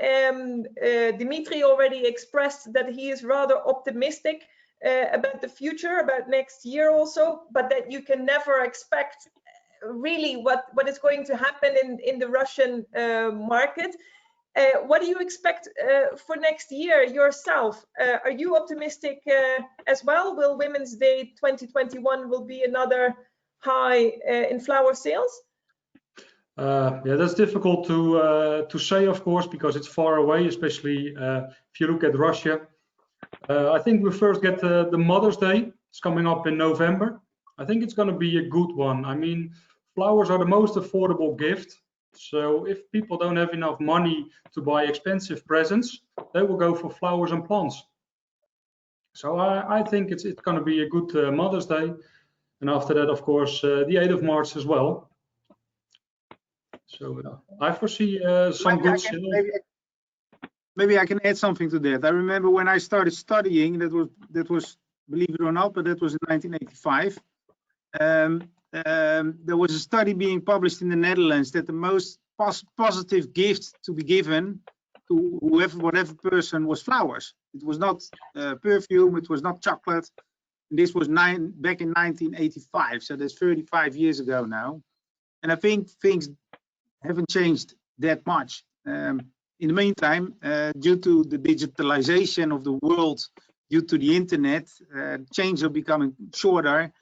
Dimitri already expressed that he is rather optimistic about the future, about next year also, but that you can never expect really what is going to happen in the Russian market. What do you expect for next year yourself? Are you optimistic as well? Will Women's Day 2021 will be another high in flower sales? Yeah, that's difficult to say, of course, because it's far away, especially if you look at Russia. I think we first get the Mother's Day. It's coming up in November. I think it's going to be a good one. I mean, flowers are the most affordable gift. So if people don't have enough money to buy expensive presents, they will go for flowers and plants. So I think it's going to be a good Mother's Day. And after that, of course, the 8th of March as well. So I foresee some good sales. Maybe I can add something to that. I remember when I started studying, that was, believe it or not, but that was in 1985. there was a study being published in the Netherlands that the most positive gift to be given to whatever person was flowers. It was not perfume, it was not chocolate. This was back in 1985, so that's 35 years ago now. And I think things haven't changed that much. In the meantime, due to the digitalization of the world, due to the internet, chains are becoming shorter.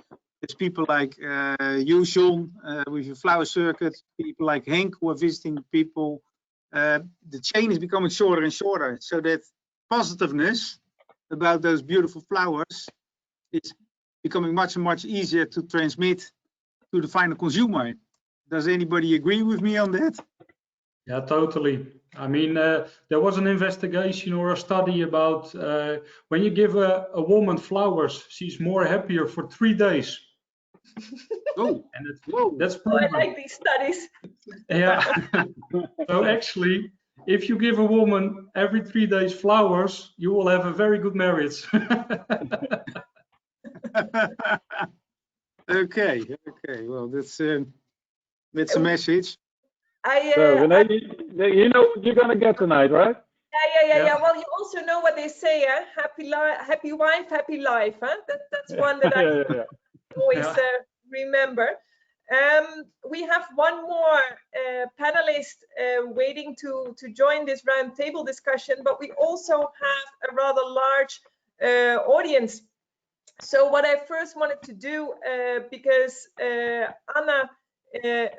It's people like you, Sean, with your flower circuit, people like Henk who are visiting people. The chain is becoming shorter and shorter, so that positiveness about those beautiful flowers is becoming much and much easier to transmit to the final consumer. Does anybody agree with me on that? Yeah, totally. I mean, there was an investigation or a study about when you give a woman flowers, she's more happier for 3 days. Oh, and that's proven. I like these studies. Yeah. So actually, if you give a woman every 3 days flowers, you will have a very good marriage. Okay. Well, that's a message. So Renee, you know what you're gonna get tonight, right? Yeah. Well, you also know what they say, happy wife, happy life. Huh? That's one that I always remember. We have one more panelist waiting to join this roundtable discussion, but we also have a rather large audience. So what I first wanted to do, because Anna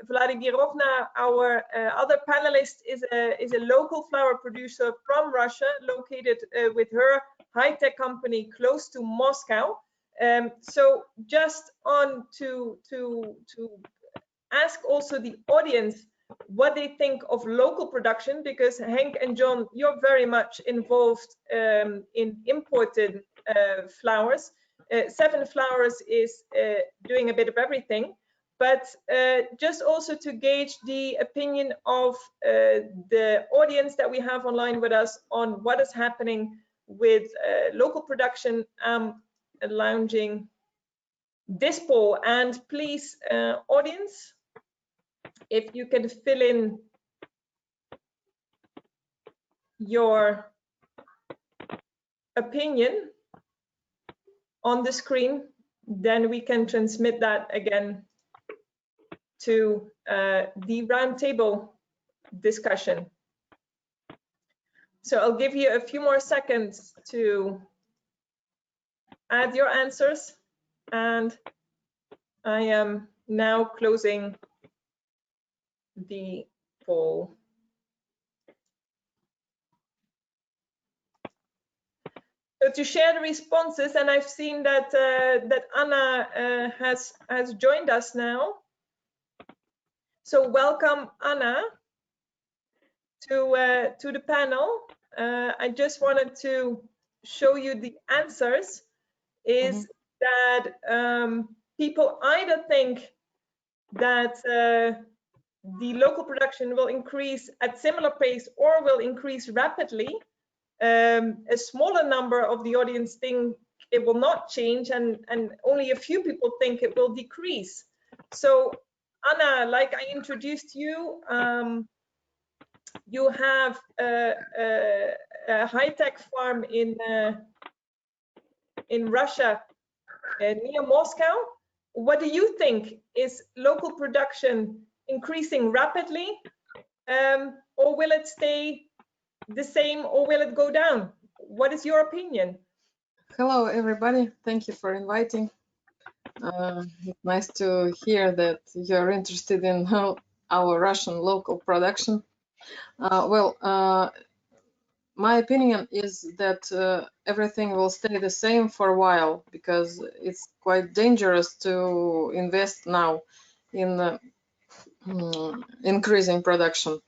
Vladimirovna, our other panelist, is a local flower producer from Russia, located with her high-tech company close to Moscow. So just on to ask also the audience what they think of local production, because Henk and John, you're very much involved in imported flowers. Seven Flowers is doing a bit of everything. But just also to gauge the opinion of the audience that we have online with us on what is happening with local production, launching this poll. And please, audience, if you can fill in your opinion on the screen, then we can transmit that again to the roundtable discussion. So I'll give you a few more seconds to add your answers, and I am now closing the poll. So to share the responses, and I've seen that that Anna has joined us now. So welcome, Anna, to the panel. I just wanted to show you the answers. Is that people either think that the local production will increase at similar pace or will increase rapidly. A smaller number of the audience think it will not change, and only a few people think it will decrease. So Anna, like I introduced you, you have a high-tech farm in Russia near Moscow. What do you think? Is local production increasing rapidly, or will it stay the same, or will it go down? What is your opinion? Hello, everybody. Thank you for inviting. It's nice to hear that you're interested in our Russian local production. My opinion is that everything will stay the same for a while, because it's quite dangerous to invest now in increasing production.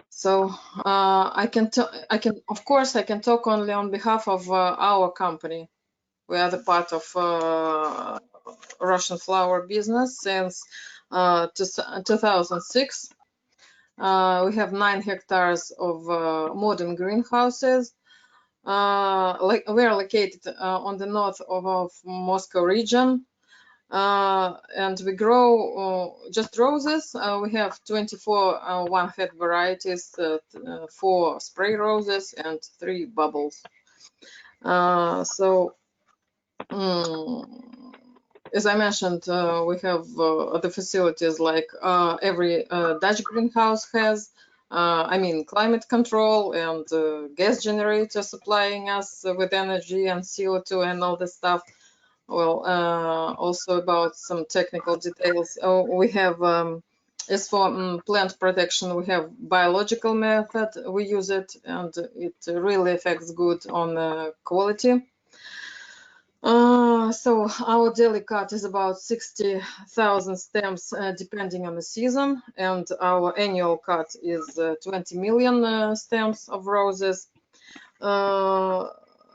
So I can talk only on behalf of our company. We are the part of Russian flower business since 2006. We have 9 hectares of modern greenhouses. We are located on the north of Moscow region. and we grow just roses. We have 24 one-head varieties, 4 spray roses, and 3 bubbles. So, as I mentioned, we have the facilities like every Dutch greenhouse has. I mean, climate control and gas generator supplying us with energy and CO2 and all this stuff. Well, also about some technical details. We have, as for plant protection, we have biological method. We use it, and it really affects good on quality. So our daily cut is about 60,000 stems, depending on the season, and our annual cut is 20 million stems of roses.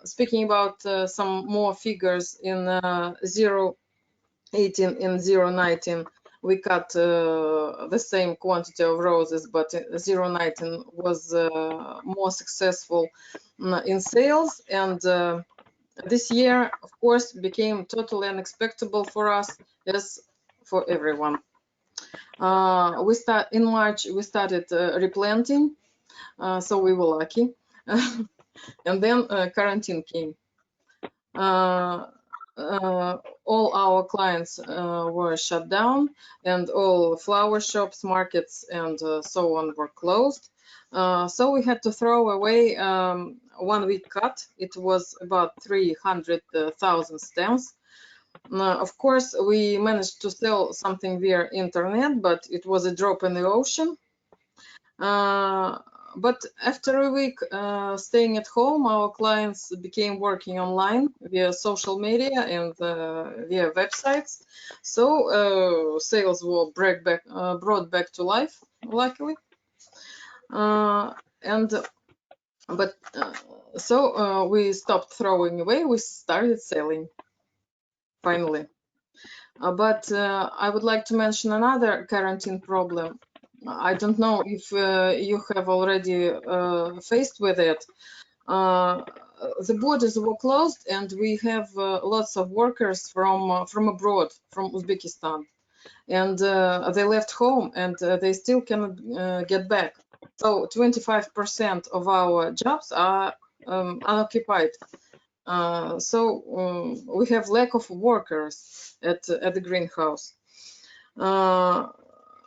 Speaking about some more figures, in 018 and 019, we cut the same quantity of roses, but 019 was more successful in sales, and this year, of course, became totally unexpected for us, as for everyone. In March, we started replanting, so we were lucky. And then quarantine came. All our clients were shut down, and all flower shops, markets, and so on were closed. So we had to throw away 1 week cut. It was about 300,000 stems. Of course, we managed to sell something via internet, but it was a drop in the ocean. But after a week staying at home, our clients became working online via social media and via websites. So sales were brought back to life, luckily. So we stopped throwing away. We started selling, finally. But I would like to mention another quarantine problem. I don't know if you have already faced with it. The borders were closed, and we have lots of workers from abroad, from Uzbekistan, and they left home, and they still cannot get back. So 25% of our jobs are unoccupied. So we have lack of workers at the greenhouse.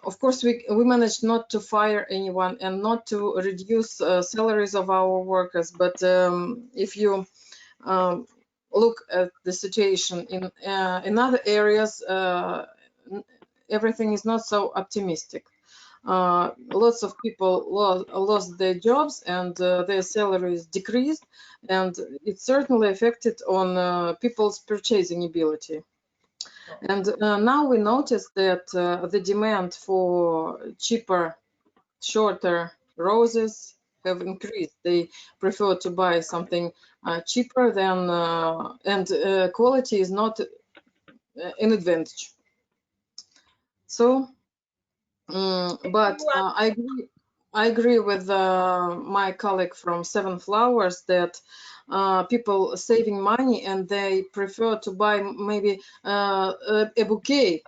Of course, we managed not to fire anyone and not to reduce salaries of our workers. But if you look at the situation in other areas, everything is not so optimistic. Lots of people lost their jobs, and their salaries decreased, and it certainly affected on people's purchasing ability. And now we notice that the demand for cheaper, shorter roses have increased. They prefer to buy something cheaper than, and quality is not an advantage. So, but I agree with my colleague from 7 Flowers that people saving money, and they prefer to buy maybe a bouquet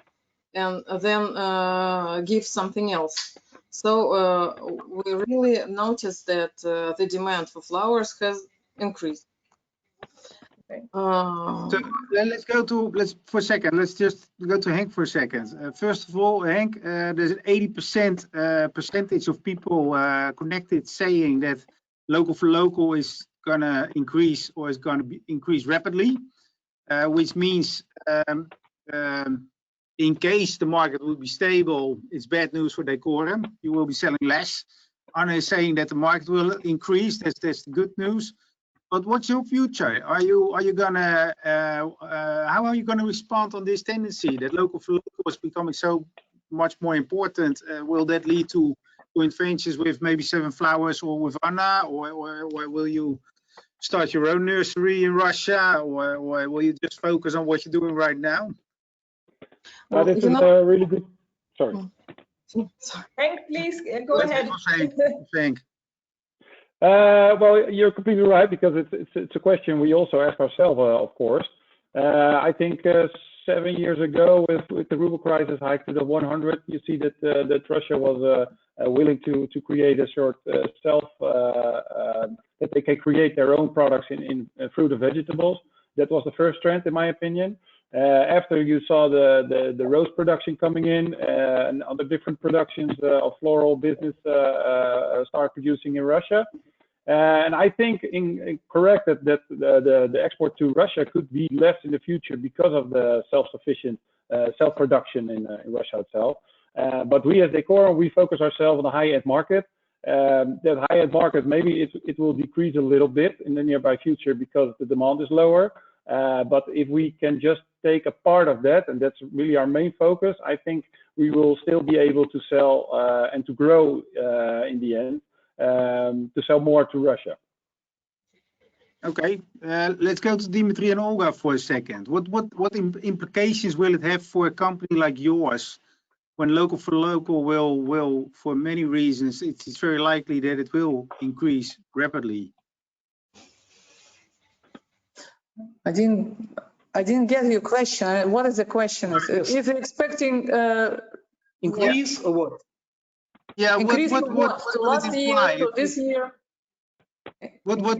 and then give something else. So we really noticed that the demand for flowers has increased. So let's for a second. Let's just go to Henk for a second. First of all, Henk, there's an 80% percentage of people connected saying that local for local is gonna increase, or is gonna increase rapidly, which means in case the market will be stable, it's bad news for Decorum. You will be selling less. Anna is saying that the market will increase. That's good news. But what's your future? Are you gonna how are you gonna respond on this tendency that local for local is becoming so much more important? Will that lead to joint ventures with maybe 7 Flowers or with Anna, or will you start your own nursery in Russia, or will you just focus on what you're doing right now? Well, this is a really good. Sorry. Henk, please go ahead. Thank. Well, you're completely right, because it's a question we also ask ourselves, of course. I think 7 years ago, with the ruble crisis hiked to the 100, you see that that Russia was willing to create a sort self that they can create their own products in fruit and vegetables. That was the first trend, in my opinion. After you saw the rose production coming in and other different productions of floral business start producing in Russia. And I think correct that the export to Russia could be less in the future because of the self-sufficient self-production in Russia itself. But we as Decor, we focus ourselves on the high-end market. That high-end market, maybe it will decrease a little bit in the nearby future because the demand is lower. But if we can just take a part of that, and that's really our main focus, I think we will still be able to sell and to grow in the end, to sell more to Russia. Okay, let's go to Dimitri and Olga for a second. What implications will it have for a company like yours when local for local will for many reasons, it's very likely that it will increase rapidly? I didn't get your question. What is the question? If you're expecting increase or what? Yeah, increase what last year to this year? What will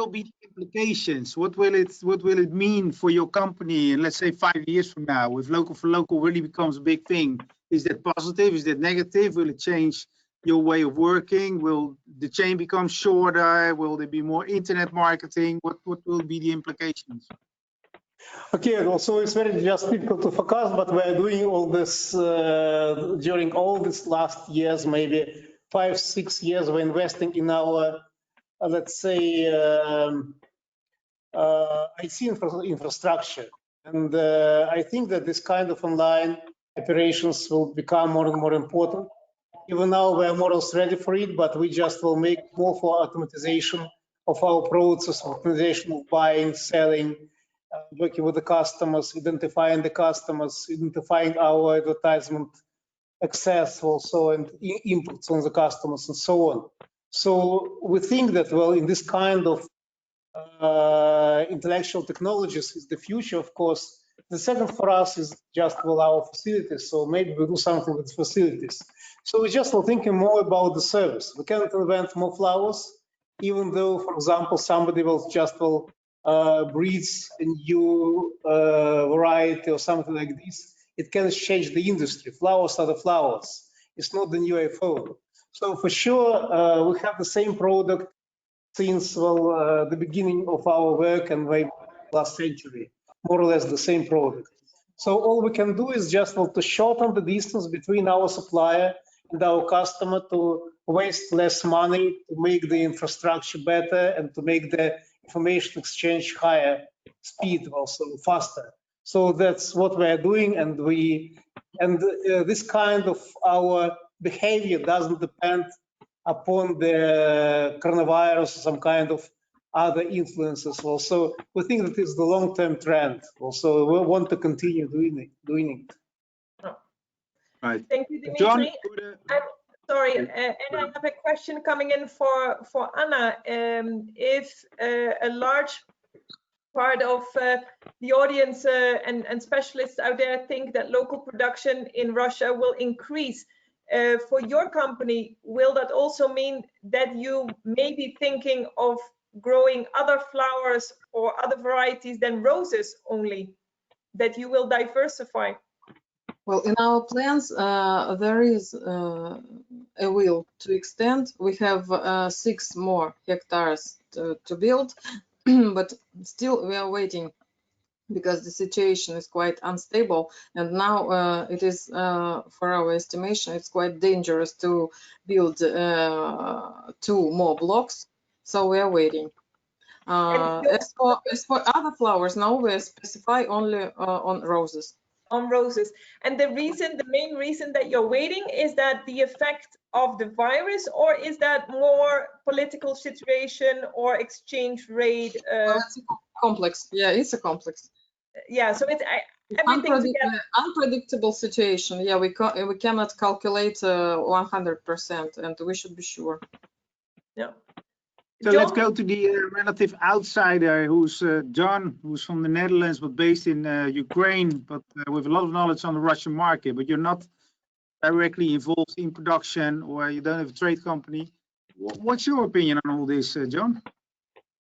be the implications? What will it mean for your company in, let's say, 5 years from now, if local for local really becomes a big thing? Is that positive? Is that negative? Will it change your way of working? Will the chain become shorter? Will there be more internet marketing? What will be the implications? Okay, also it's very just difficult to focus, but we're doing all this during all these last years, maybe 5-6 years. We're investing in our, let's say, IT infrastructure, and I think that this kind of online operations will become more and more important. Even now, we're more or less ready for it, but we just will make more for automatization of our process, optimization of buying, selling, working with the customers, identifying the customers, identifying our advertisement access also, and inputs on the customers and so on. So we think that, well, in this kind of intellectual technologies is the future, of course. The second for us is just, well, our facilities. So maybe we do something with facilities. So we just were thinking more about the service. We cannot invent more flowers, even though, for example, somebody will just breeds a new variety or something like this. It can change the industry. Flowers are the flowers. It's not the new iPhone. So for sure, we have the same product since, well, the beginning of our work and maybe last century, more or less the same product. So all we can do is just, well, to shorten the distance between our supplier and our customer, to waste less money, to make the infrastructure better, and to make the information exchange higher speed, also faster. So that's what we are doing, and this kind of our behavior doesn't depend upon the coronavirus or some kind of other influences. Also, we think that it's the long-term trend. Also, we want to continue doing it. Right. Thank you, Dimitri. John, sorry, and I have a question coming in for Anna. If a large part of the audience and specialists out there think that local production in Russia will increase, for your company, will that also mean that you may be thinking of growing other flowers or other varieties than roses only, that you will diversify? Well, in our plans, there is a will to extend. We have 6 more hectares to build, but still we are waiting because the situation is quite unstable. And now it is, for our estimation, it's quite dangerous to build 2 more blocks. So we are waiting. As for other flowers, now we specify only on roses. On roses. And the main reason that you're waiting, is that the effect of the virus, or is that more political situation or exchange rate? Well, it's a complex. Yeah, it's a complex. Yeah, so it's everything together. Unpredictable situation. Yeah, we cannot calculate 100%, and we should be sure. Yeah. So John? let's go to the relative outsider, who's John, who's from the Netherlands, but based in Ukraine, but with a lot of knowledge on the Russian market. But you're not directly involved in production, or you don't have a trade company. What's your opinion on all this, John?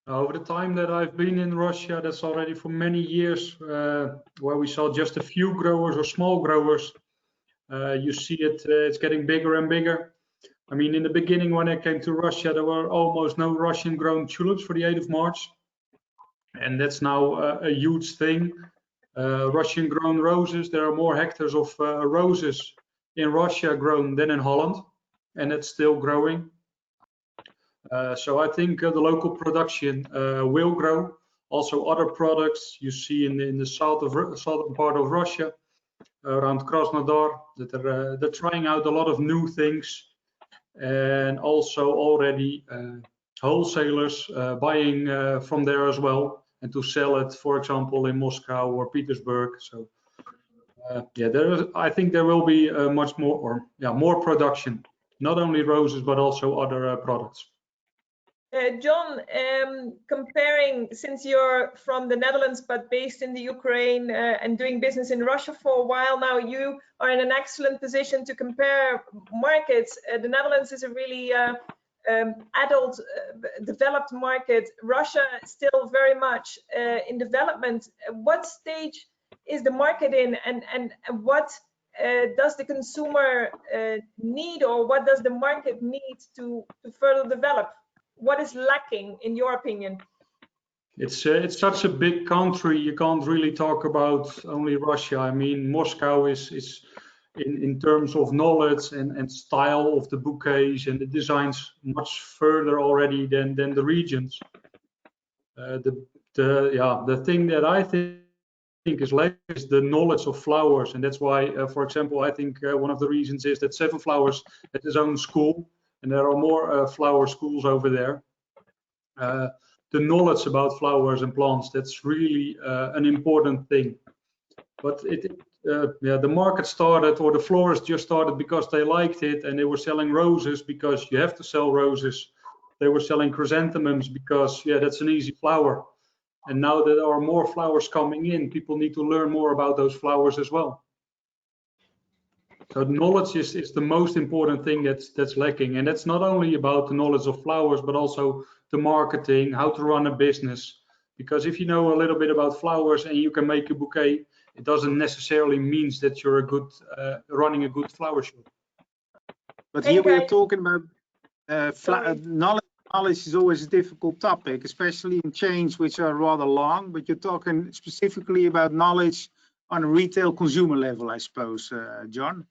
Over the time that I've been in Russia, that's already for many years, where we saw just a few growers or small growers. You see it's getting bigger and bigger. I mean, in the beginning, when I came to Russia, there were almost no Russian-grown tulips for the 8th of March. And that's now a huge thing. Russian-grown roses, there are more hectares of roses in Russia grown than in Holland, and it's still growing. So I think the local production will grow. Also, other products you see in the southern part of Russia, around Krasnodar, that they're trying out a lot of new things. And also already wholesalers buying from there as well, and to sell it, for example, in Moscow or Petersburg. So yeah, I think there will be much more, or more production, not only roses but also other products. John, comparing, since you're from the Netherlands but based in the Ukraine and doing business in Russia for a while now, you are in an excellent position to compare markets. The Netherlands is a really adult, developed market. Russia is still very much in development. What stage is the market in, and what does the consumer need, or what does the market need to further develop? What is lacking, in your opinion? It's such a big country. You can't really talk about only Russia. I mean, Moscow is in terms of knowledge and style of the bouquets and the designs much further already than the regions. The thing that I think is lacking is the knowledge of flowers, and that's why, for example, I think one of the reasons is that Seven Flowers has its own school. And there are more flower schools over there. The knowledge about flowers and plants, that's really an important thing. But the market started, or the florists just started because they liked it, and they were selling roses because you have to sell roses. They were selling chrysanthemums because, that's an easy flower. And now that there are more flowers coming in, people need to learn more about those flowers as well. So knowledge is the most important thing that's lacking, and that's not only about the knowledge of flowers, but also the marketing, how to run a business. Because if you know a little bit about flowers and you can make a bouquet, it doesn't necessarily mean that you're a good running a good flower shop. But here we are talking about knowledge. Knowledge is always a difficult topic, especially in chains which are rather long. But you're talking specifically about knowledge on a retail consumer level, I suppose, John?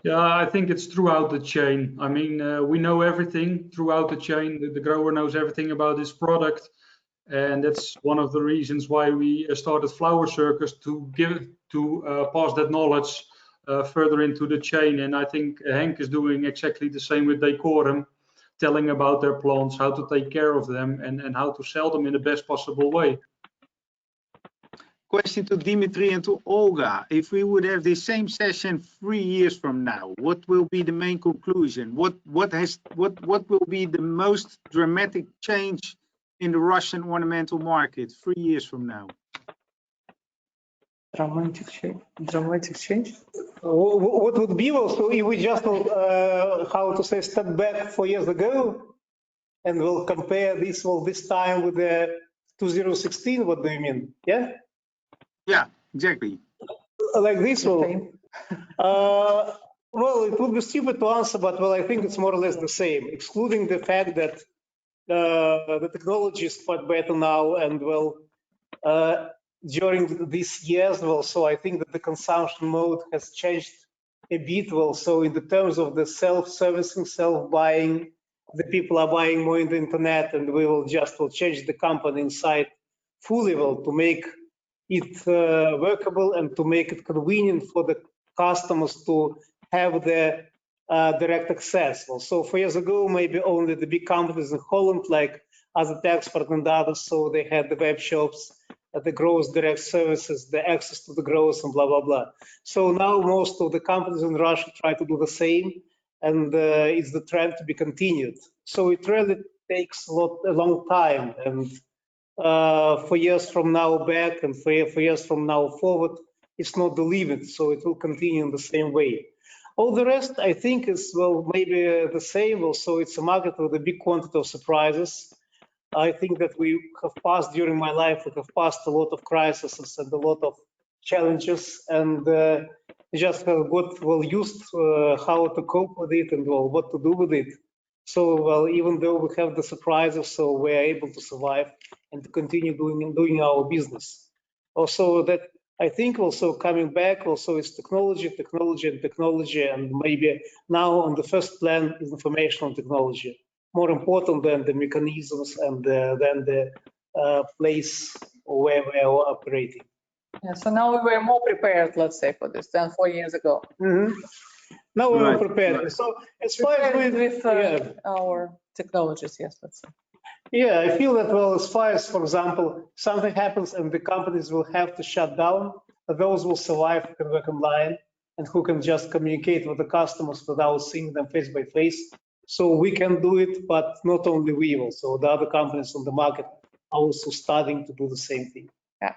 Yeah, I think it's throughout the chain. I mean, we know everything throughout the chain. The grower knows everything about his product. And that's one of the reasons why we started Flower Circus, to pass that knowledge further into the chain. And I think Henk is doing exactly the same with Decorum, telling about their plants, how to take care of them, and how to sell them in the best possible way. Question to Dimitri and to Olga. If we would have the same session 3 years from now, what will be the main conclusion? What will be the most dramatic change in the Russian ornamental market 3 years from now? Dramatic change. What would be also if we just step back 4 years ago, and we'll compare this time with the 2016. What do you mean? Yeah. Yeah, exactly. Like this one. Well, it would be stupid to answer, but well, I think it's more or less the same, excluding the fact that the technology is quite better now, and well, during these years, well, so I think that the consumption mode has changed a bit. Well, so in the terms of the self-servicing, self-buying, the people are buying more in the internet, and we will change the company inside fully well to make it workable and to make it convenient for the customers to have the direct access. So 4 years ago, maybe only the big companies in Holland, like Azet Export and others, so they had the web shops, the growers direct services, the access to the growers, and blah, blah, blah. So now most of the companies in Russia try to do the same, and it's the trend to be continued. So it really takes a long time, and for years from now back and for years from now forward, it's not the limit, so it will continue in the same way. All the rest, I think, is, well, maybe the same. Also, it's a market with a big quantity of surprises. I think that we have passed, during my life, we have passed a lot of crises and a lot of challenges, and just have got well used how to cope with it and well what to do with it. So, well, even though we have the surprises, so we are able to survive and to continue doing our business. Also, that I think also coming back also is technology, and maybe now on the first plan is informational technology, more important than the mechanisms and than the place where we are operating. Yeah, so now we were more prepared, let's say, for this than 4 years ago. Mm-hmm. Now we're prepared. Right. So as far as with our technologies, yes, let's say. Yeah, I feel that, well, as far as, for example, something happens and the companies will have to shut down, those will survive who can work online and who can just communicate with the customers without seeing them face by face. So we can do it, but not only we will. So the other companies on the market are also starting to do the same thing. Yeah.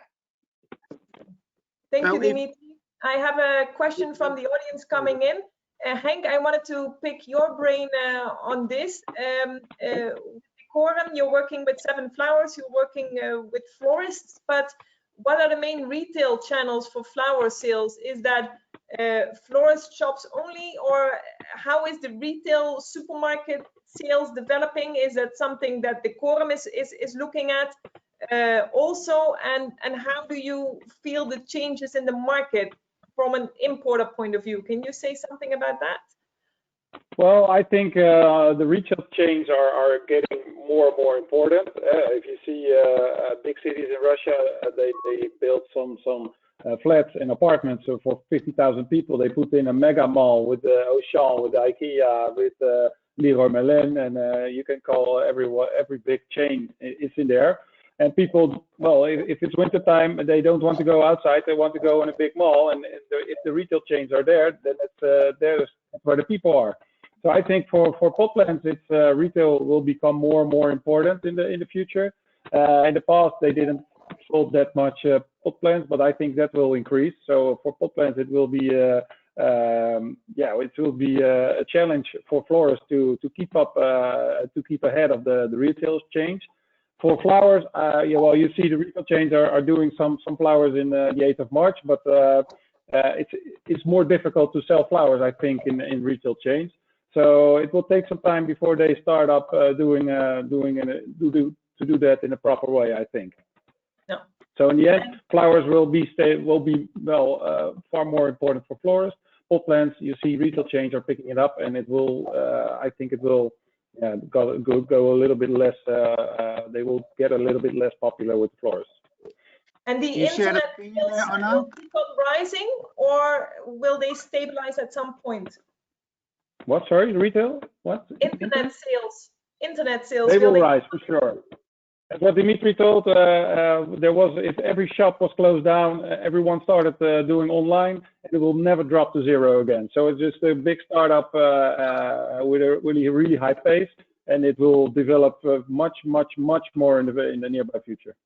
Thank you, Dimitri. I have a question from the audience coming in. Henk, I wanted to pick your brain on this. Decorum, you're working with 7 Flowers, you're working with florists, but what are the main retail channels for flower sales? Is that florist shops only, or how is the retail supermarket sales developing? Is that something that Decorum is looking at also? And how do you feel the changes in the market from an importer point of view? Can you say something about that? Well, I think the retail chains are getting more and more important. If you see big cities in Russia, they built some flats and apartments for 50,000 people. They put in a mega mall with the Auchan, with the IKEA, with Leroy Merlin, and you can call every big chain is in there. And people, well, if it's winter time, they don't want to go outside. They want to go in a big mall, and if the retail chains are there, then there's where the people are. So I think for pot plants, it's retail will become more and more important in the future. In the past, they didn't sold that much pot plants, but I think that will increase. So for pot plants, it will be it will be a challenge for florists to keep up to keep ahead of the retail change. For flowers, well, you see the retail chains are doing some flowers in the 8th of March, but it's more difficult to sell flowers, I think, in retail chains. So it will take some time before they start up to do that in a proper way, I think. No. So in the end, flowers will be far more important for florists. Pot plants, you see retail chains are picking it up, and it will, I think it will go a little bit less. They will get a little bit less popular with florists. And the internet sales will keep on rising, or will they stabilize at some point? What? Sorry, retail? What? Internet sales. Internet sales. They will rise for sure. As what Dimitri told, there was, if every shop was closed down, everyone started doing online, and it will never drop to zero again. So it's just a big startup with a really high pace, and it will develop much more in the nearby future.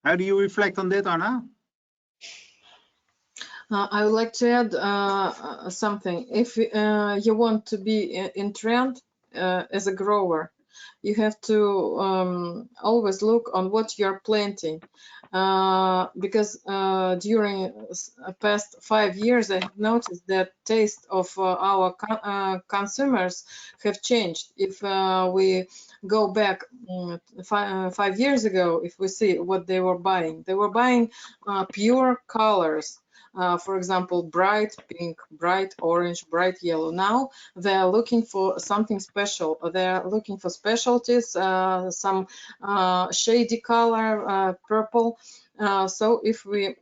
How do you reflect on that, Anna? I would like to add something. If you want to be in trend as a grower, you have to always look on what you're planting, because during past 5 years, I have noticed that taste of our consumers have changed. If we go back 5 years ago, if we see what they were buying pure colors. For example, bright pink, bright orange, bright yellow. Now they are looking for something special. They are looking for specialties, some shady color, purple. So if we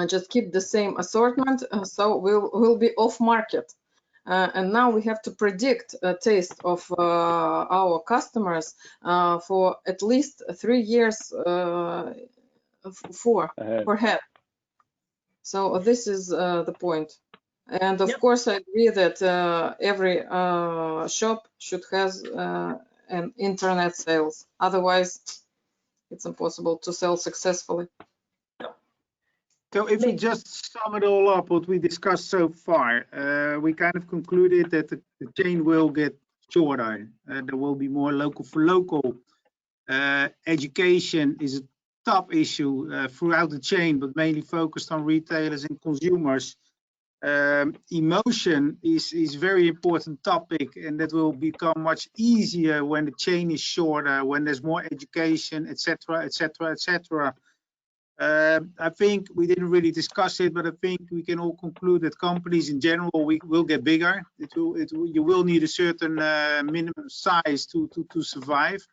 just keep the same assortment, so we'll be off market. And now we have to predict a taste of our customers for at least 3 years for ahead. So this is the point. And of course, I agree that every shop should have and internet sales. Otherwise, it's impossible to sell successfully. So if we just sum it all up, what we discussed so far, we kind of concluded that the chain will get shorter. There will be more local for local. Education is a top issue throughout the chain, but mainly focused on retailers and consumers. Emotion is very important topic, and that will become much easier when the chain is shorter, when there's more education, etc., etc., etc. I think we didn't really discuss it, but I think we can all conclude that companies in general will get bigger. You will need a certain minimum size to survive.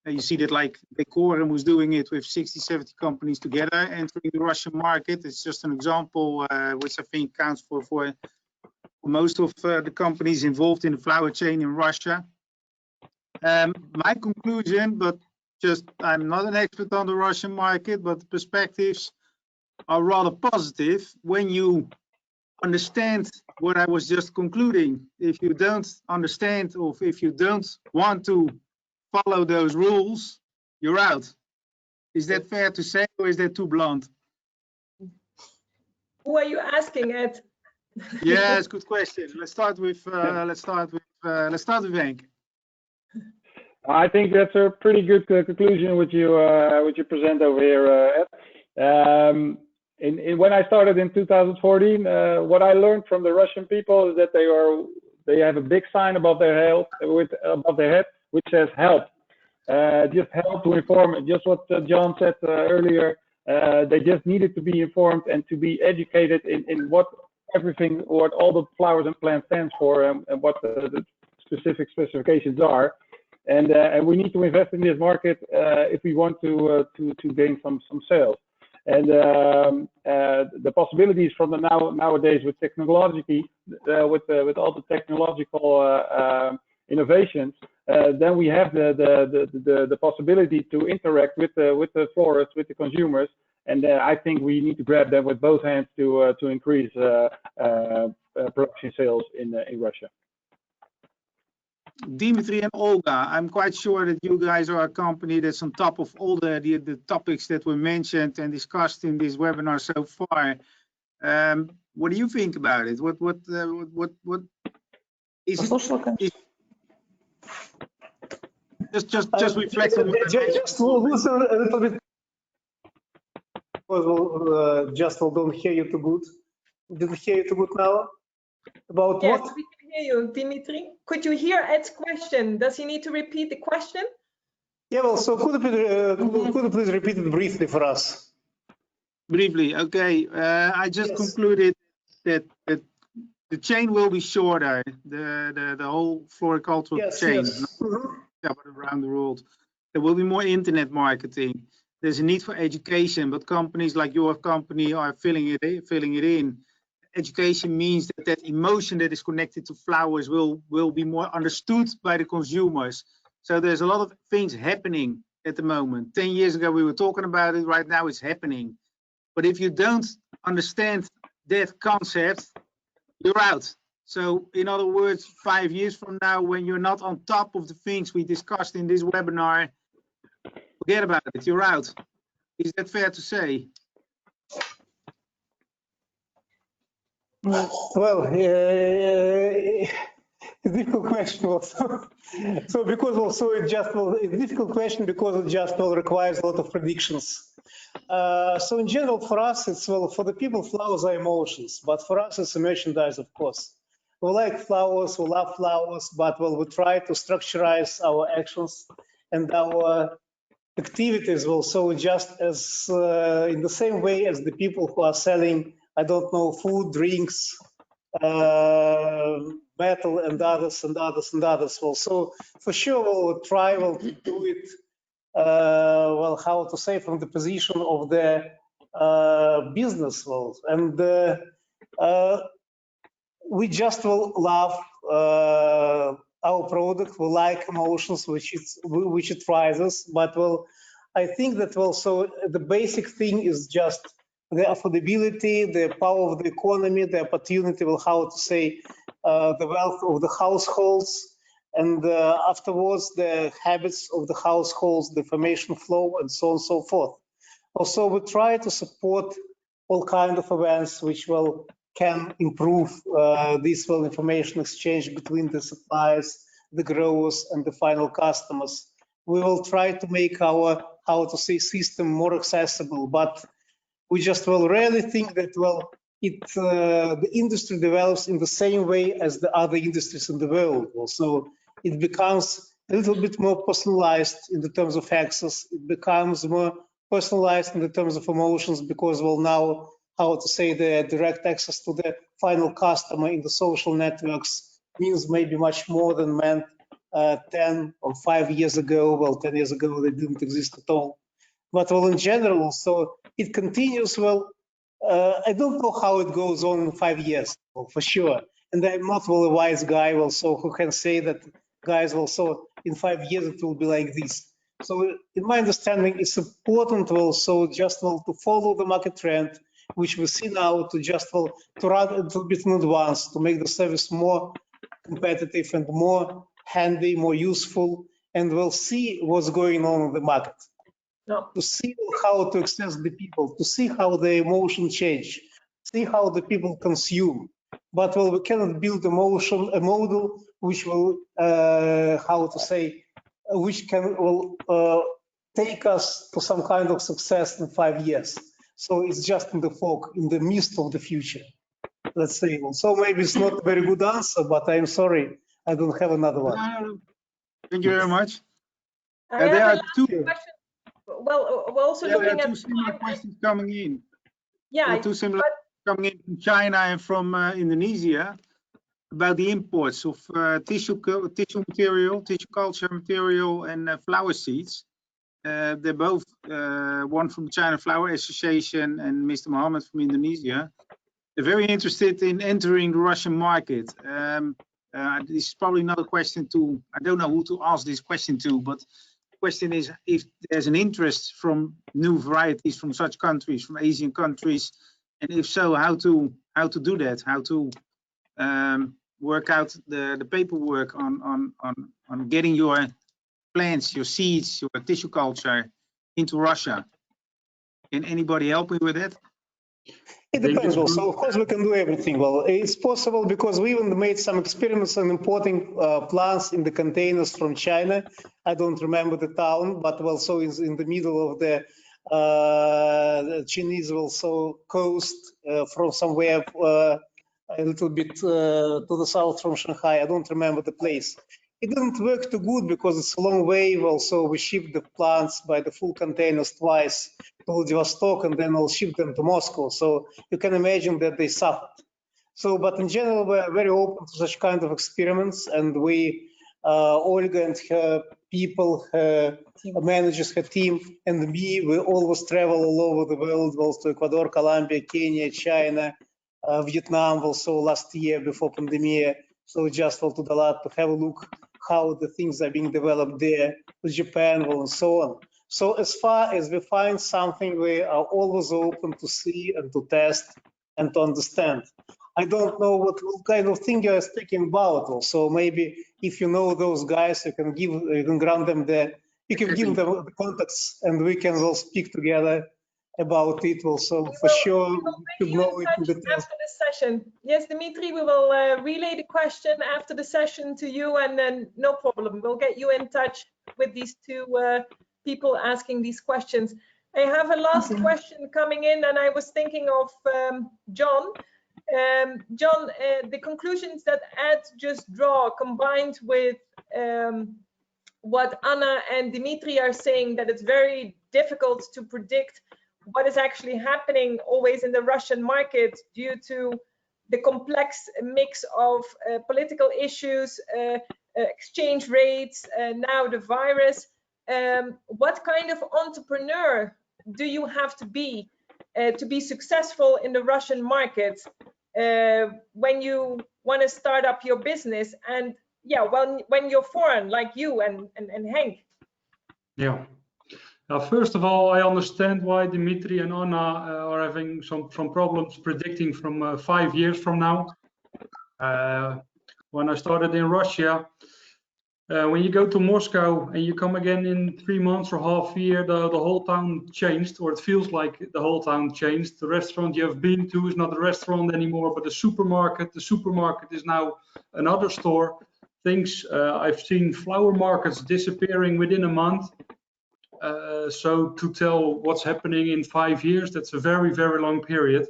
You see that like Decorum was doing it with 60, 70 companies together entering the Russian market. It's just an example, which I think counts for most of the companies involved in the flower chain in Russia. My conclusion, but I'm not an expert on the Russian market, but the perspectives are rather positive when you understand what I was just concluding. If you don't understand, or if you don't want to follow those rules, you're out. Is that fair to say, or is that too blunt? Who are you asking at? Yeah, it's a good question. Let's start with Henk. I think that's a pretty good conclusion which you present over here, Ed. When I started in 2014, what I learned from the Russian people is that they have a big sign above their head which says help. Just help to inform. Just what John said earlier. They just needed to be informed and to be educated in what all the flowers and plants stands for, and what the specific specifications are. And we need to invest in this market if we want to gain some sales. And the possibilities from nowadays with technology, with all the technological innovations, then we have the possibility to interact with the florists, with the consumers, and I think we need to grab them with both hands to increase production sales in Russia. Dimitri and Olga, I'm quite sure that you guys are a company that's on top of all the topics that were mentioned and discussed in this webinar so far. What do you think about it? What is it? Just reflect on what just listen a little bit. Just don't hear you too good. Didn't hear you too good now. About yes, what? We can hear you, Dimitri. Could you hear Ed's question? Does he need to repeat the question? Yeah, well, so could you please repeat it briefly for us? Briefly, okay. I just concluded that the chain will be shorter, the whole floricultural chain. Yes. Yeah, but around the world. There will be more internet marketing. There's a need for education, but companies like your company are filling it in. Education means that emotion that is connected to flowers will be more understood by the consumers. So there's a lot of things happening at the moment. 10 years ago we were talking about it, right now it's happening. But if you don't understand that concept, you're out. So in other words, 5 years from now, when you're not on top of the things we discussed in this webinar, forget about it, you're out. Is that fair to say? Well, difficult question also. So because also it just a difficult question because it just requires a lot of predictions. So in general, for us, it's for the people, flowers are emotions, but for us, it's a merchandise, of course. We like flowers, we love flowers, but we try to structurize our actions and our activities also just as in the same way as the people who are selling, I don't know, food, drinks, metal, and others. Well, so for sure we'll try to do it. Well, how to say, from the position of the business world, and we just will love our product. We like emotions, which it rises. But well, I think that also the basic thing is just the affordability, the power of the economy, the opportunity, well, how to say, the wealth of the households, and afterwards the habits of the households, the information flow, and so on and so forth. Also, we try to support all kinds of events which can improve this information exchange between the suppliers, the growers, and the final customers. We will try to make our, system more accessible, but we just really think that the industry develops in the same way as the other industries in the world. Also, it becomes a little bit more personalized in the terms of access. It becomes more personalized in the terms of emotions, because now, the direct access to the final customer in the social networks means maybe much more than meant 10 or 5 years ago. Well, 10 years ago, they didn't exist at all. But in general, so it continues. I don't know how it goes on in 5 years, for sure. And I'm not a wise guy also who can say that, guys, also in 5 years it will be like this. So in my understanding, it's important also just to follow the market trend, which we see now, to just to run a little bit in advance, to make the service more competitive and more handy, more useful, and we'll see what's going on in the market. No. To see how to access the people, to see how the emotion change, see how the people consume. But we cannot build a model which will, which will take us to some kind of success in 5 years. So it's just in the fog, in the mist of the future, let's say. So maybe it's not a very good answer, but I'm sorry, I don't have another one. Thank you very much. There are two question. Well, we're also looking at two similar questions coming in. Yeah, there are two similar coming in from China and from Indonesia about the imports of tissue material, tissue culture material, and flower seeds. They're both one from China Flower Association and Mr. Mohammed from Indonesia. They're very interested in entering the Russian market. This is probably not a question to, I don't know who to ask this question to, but the question is if there's an interest from new varieties from such countries, from Asian countries, and if so, how to do that, how to work out the paperwork on getting your plants, your seeds, your tissue culture into Russia. Can anybody help me with that? It depends also. Of course, we can do everything. Well, it's possible because we even made some experiments on importing plants in the containers from China. I don't remember the town, but also is in the middle of the Chinese also coast from somewhere a little bit to the south from Shanghai. I don't remember the place. It didn't work too good because it's a long way. Also, we shipped the plants by the full containers twice to Vladivostok, and then we'll ship them to Moscow. So you can imagine that they suffered. So, but in general, we're very open to such kind of experiments, and we, Olga and her people, her managers, her team, and me, we always travel all over the world, also to Ecuador, Colombia, Kenya, China, Vietnam, also last year before pandemic. So just to the lab to have a look how the things are being developed there, with Japan, and so on. So as far as we find something, we are always open to see and to test and to understand. I don't know what kind of thing you're speaking about. Also, maybe if you know those guys, you can grant them you can give them the contacts, and we can all speak together about it. Also, for sure, we will bring you in touch after the session. Yes, Dimitri, we will relay the question after the session to you, and then no problem. We'll get you in touch with these two people asking these questions. I have a last question coming in, and I was thinking of John. John, the conclusions that Ed just draw, combined with what Anna and Dimitri are saying, that it's very difficult to predict what is actually happening always in the Russian market due to the complex mix of political issues, exchange rates, now the virus. What kind of entrepreneur do you have to be successful in the Russian market when you want to start up your business? And yeah, when you're foreign, like you and Henk. Yeah. First of all, I understand why Dimitri and Anna are having some problems predicting from 5 years from now. When I started in Russia, when you go to Moscow and you come again in 3 months or half a year, the whole town changed, or it feels like the whole town changed. The restaurant you have been to is not a restaurant anymore, but a supermarket. The supermarket is now another store. Things, I've seen flower markets disappearing within a month. So to tell what's happening in 5 years, that's a very, very long period.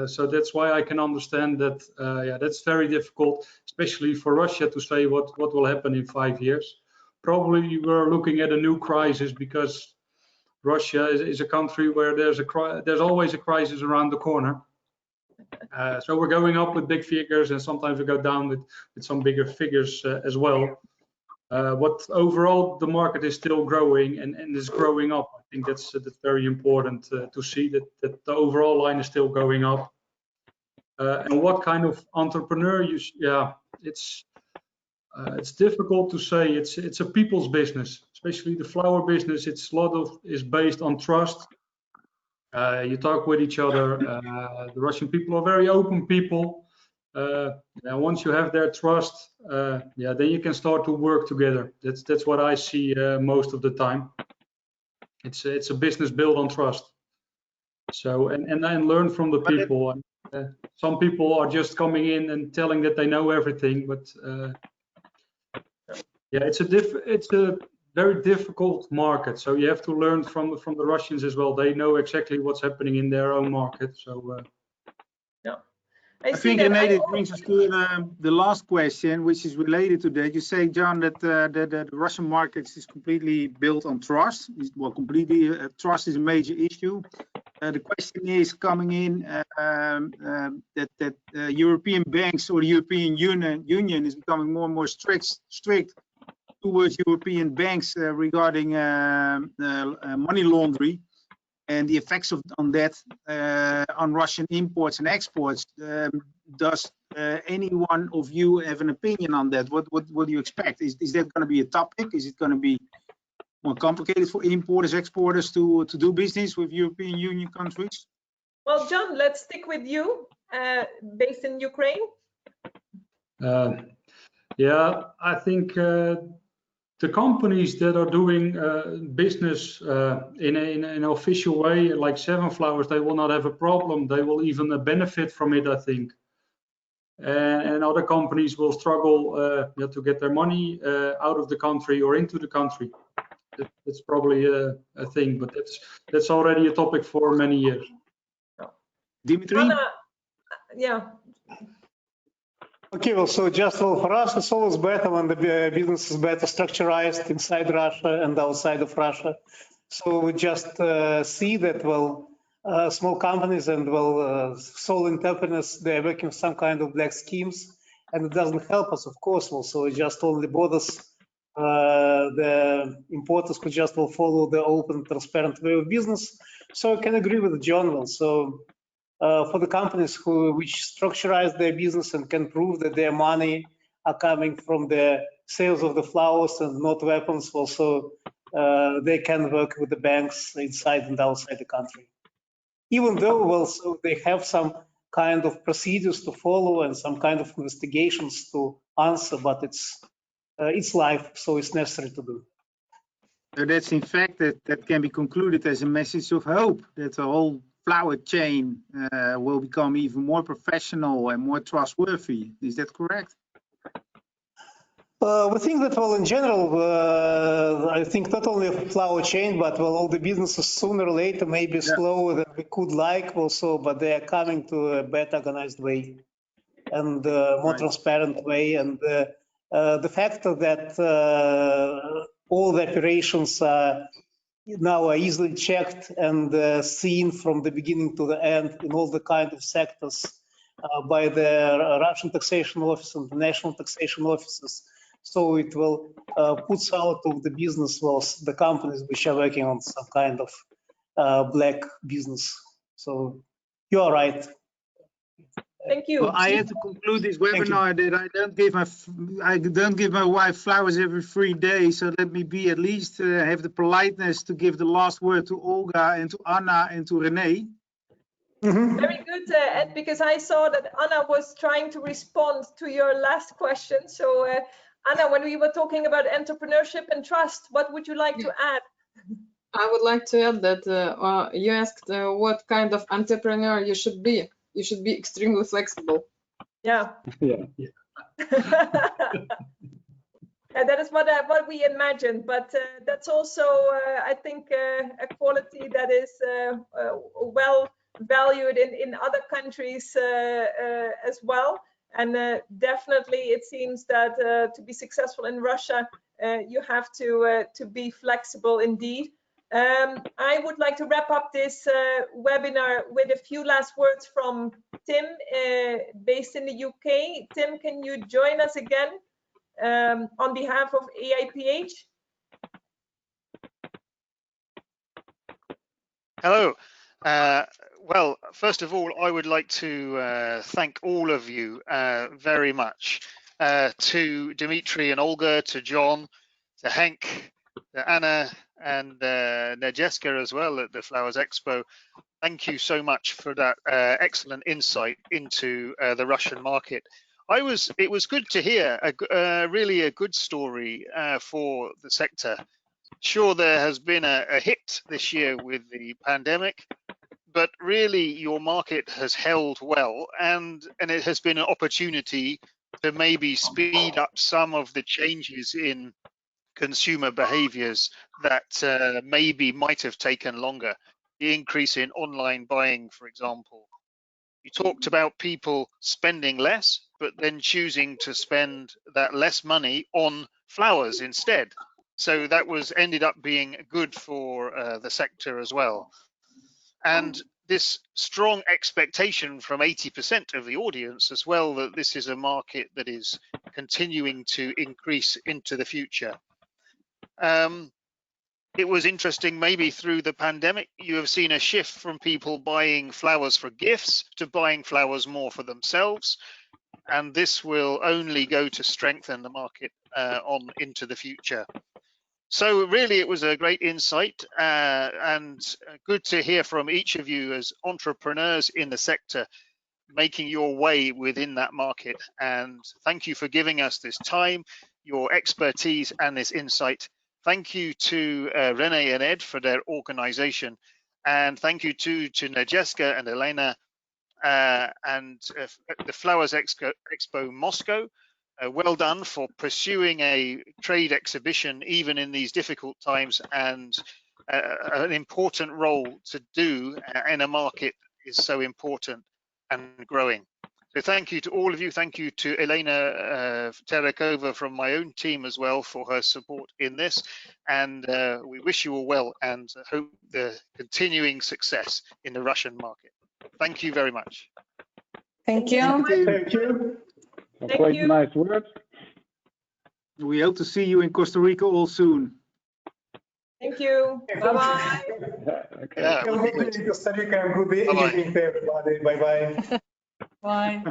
So that's why I can understand that, yeah, that's very difficult, especially for Russia, to say what will happen in 5 years. Probably we're looking at a new crisis, because Russia is a country where there's always a crisis around the corner. So we're going up with big figures, and sometimes we go down with some bigger figures as well. But overall, the market is still growing and is growing up. I think that's very important to see that the overall line is still going up. And what kind of entrepreneur it's difficult to say. It's a people's business, especially the flower business. It's is based on trust. You talk with each other. The Russian people are very open people. And once you have their trust, yeah, then you can start to work together. That's what I see most of the time. It's a business built on trust. So and learn from the people. Some people are just coming in and telling that they know everything, but yeah, it's a very difficult market. So you have to learn from the Russians as well. They know exactly what's happening in their own market. So. I think, Renee, that brings us to the last question, which is related to that. You say, John, that the Russian market is completely built on trust. Well, completely trust is a major issue. The question is coming in that European banks or the European Union is becoming more and more strict towards European banks regarding money laundering. And the effects on that on Russian imports and exports. Does any one of you have an opinion on that? What do you expect? Is that going to be a topic? Is it going to be more complicated for importers, exporters to do business with European Union countries? Well, John, let's stick with you, based in Ukraine. Yeah, I think the companies that are doing business in an official way, like Seven Flowers, they will not have a problem. They will even benefit from it, I think. And other companies will struggle to get their money out of the country or into the country. That's probably a thing, but that's already a topic for many years. Dimitri? Anna, yeah. Okay, well, so just for us, it's always better when the business is better structured inside Russia and outside of Russia. So we just see that, well, small companies and, well, sole entrepreneurs, they're working some kind of black schemes, and it doesn't help us, of course. Well, so it just only bothers the importers who just will follow the open, transparent way of business. So I can agree with John. Well, so for the companies which structurize their business and can prove that their money are coming from the sales of the flowers and not weapons, also they can work with the banks inside and outside the country. Even though, well, so they have some kind of procedures to follow and some kind of investigations to answer, but it's life, so it's necessary to do. So that's in fact that can be concluded as a message of hope that the whole flower chain will become even more professional and more trustworthy. Is that correct? We think that, well, in general, I think not only a flower chain, but, well, all the businesses sooner or later, maybe slower than we could like also, but they are coming to a better organized way and more transparent way. And the fact that all the operations now are easily checked and seen from the beginning to the end in all the kind of sectors by the Russian taxation office and the national taxation offices. So it will put out of the business was the companies which are working on some kind of black business. So you are right. Thank you. Well, I had to conclude this webinar that I don't give my wife flowers every 3 days. So let me be at least have the politeness to give the last word to Olga and to Anna and to Renee. Very good, Ed, because I saw that Anna was trying to respond to your last question. So Anna, when we were talking about entrepreneurship and trust, what would you like to add? I would like to add that you asked what kind of entrepreneur you should be. You should be extremely flexible. Yeah. Yeah. And that is what we imagined, but that's also, I think, a quality that is well valued in other countries as well. And definitely, it seems that to be successful in Russia, you have to be flexible indeed. I would like to wrap up this webinar with a few last words from Tim, based in the UK. Tim, can you join us again on behalf of AIPH? Hello. Well, first of all, I would like to thank all of you very much. To Dimitri and Olga, to John, to Henk, to Anna, and Nadezhda as well at the Flowers Expo. Thank you so much for that excellent insight into the Russian market. It was good to hear really a good story for the sector. Sure, there has been a hit this year with the pandemic, but really your market has held well, and it has been an opportunity to maybe speed up some of the changes in consumer behaviors that maybe might have taken longer. The increase in online buying, for example. You talked about people spending less, but then choosing to spend that less money on flowers instead. So that ended up being good for the sector as well. And this strong expectation from 80% of the audience as well, that this is a market that is continuing to increase into the future. It was interesting, maybe through the pandemic, you have seen a shift from people buying flowers for gifts to buying flowers more for themselves. And this will only go to strengthen the market on into the future. So really, it was a great insight and good to hear from each of you as entrepreneurs in the sector, making your way within that market. And thank you for giving us this time, your expertise and this insight. Thank you to Renee and Ed for their organization. And thank you to Nadezhda and Elena and the Flowers Expo Moscow. Well done for pursuing a trade exhibition even in these difficult times, and an important role to do in a market is so important and growing. So thank you to all of you. Thank you to Elena Terekova from my own team as well for her support in this. And we wish you all well and hope the continuing success in the Russian market. Thank you very much. Thank you. Thank you. Quite nice words. We hope to see you in Costa Rica all soon. Thank you. Bye-bye. Okay. Yeah, Have a good day in Costa Rica and good evening to everybody. Bye-bye. Bye.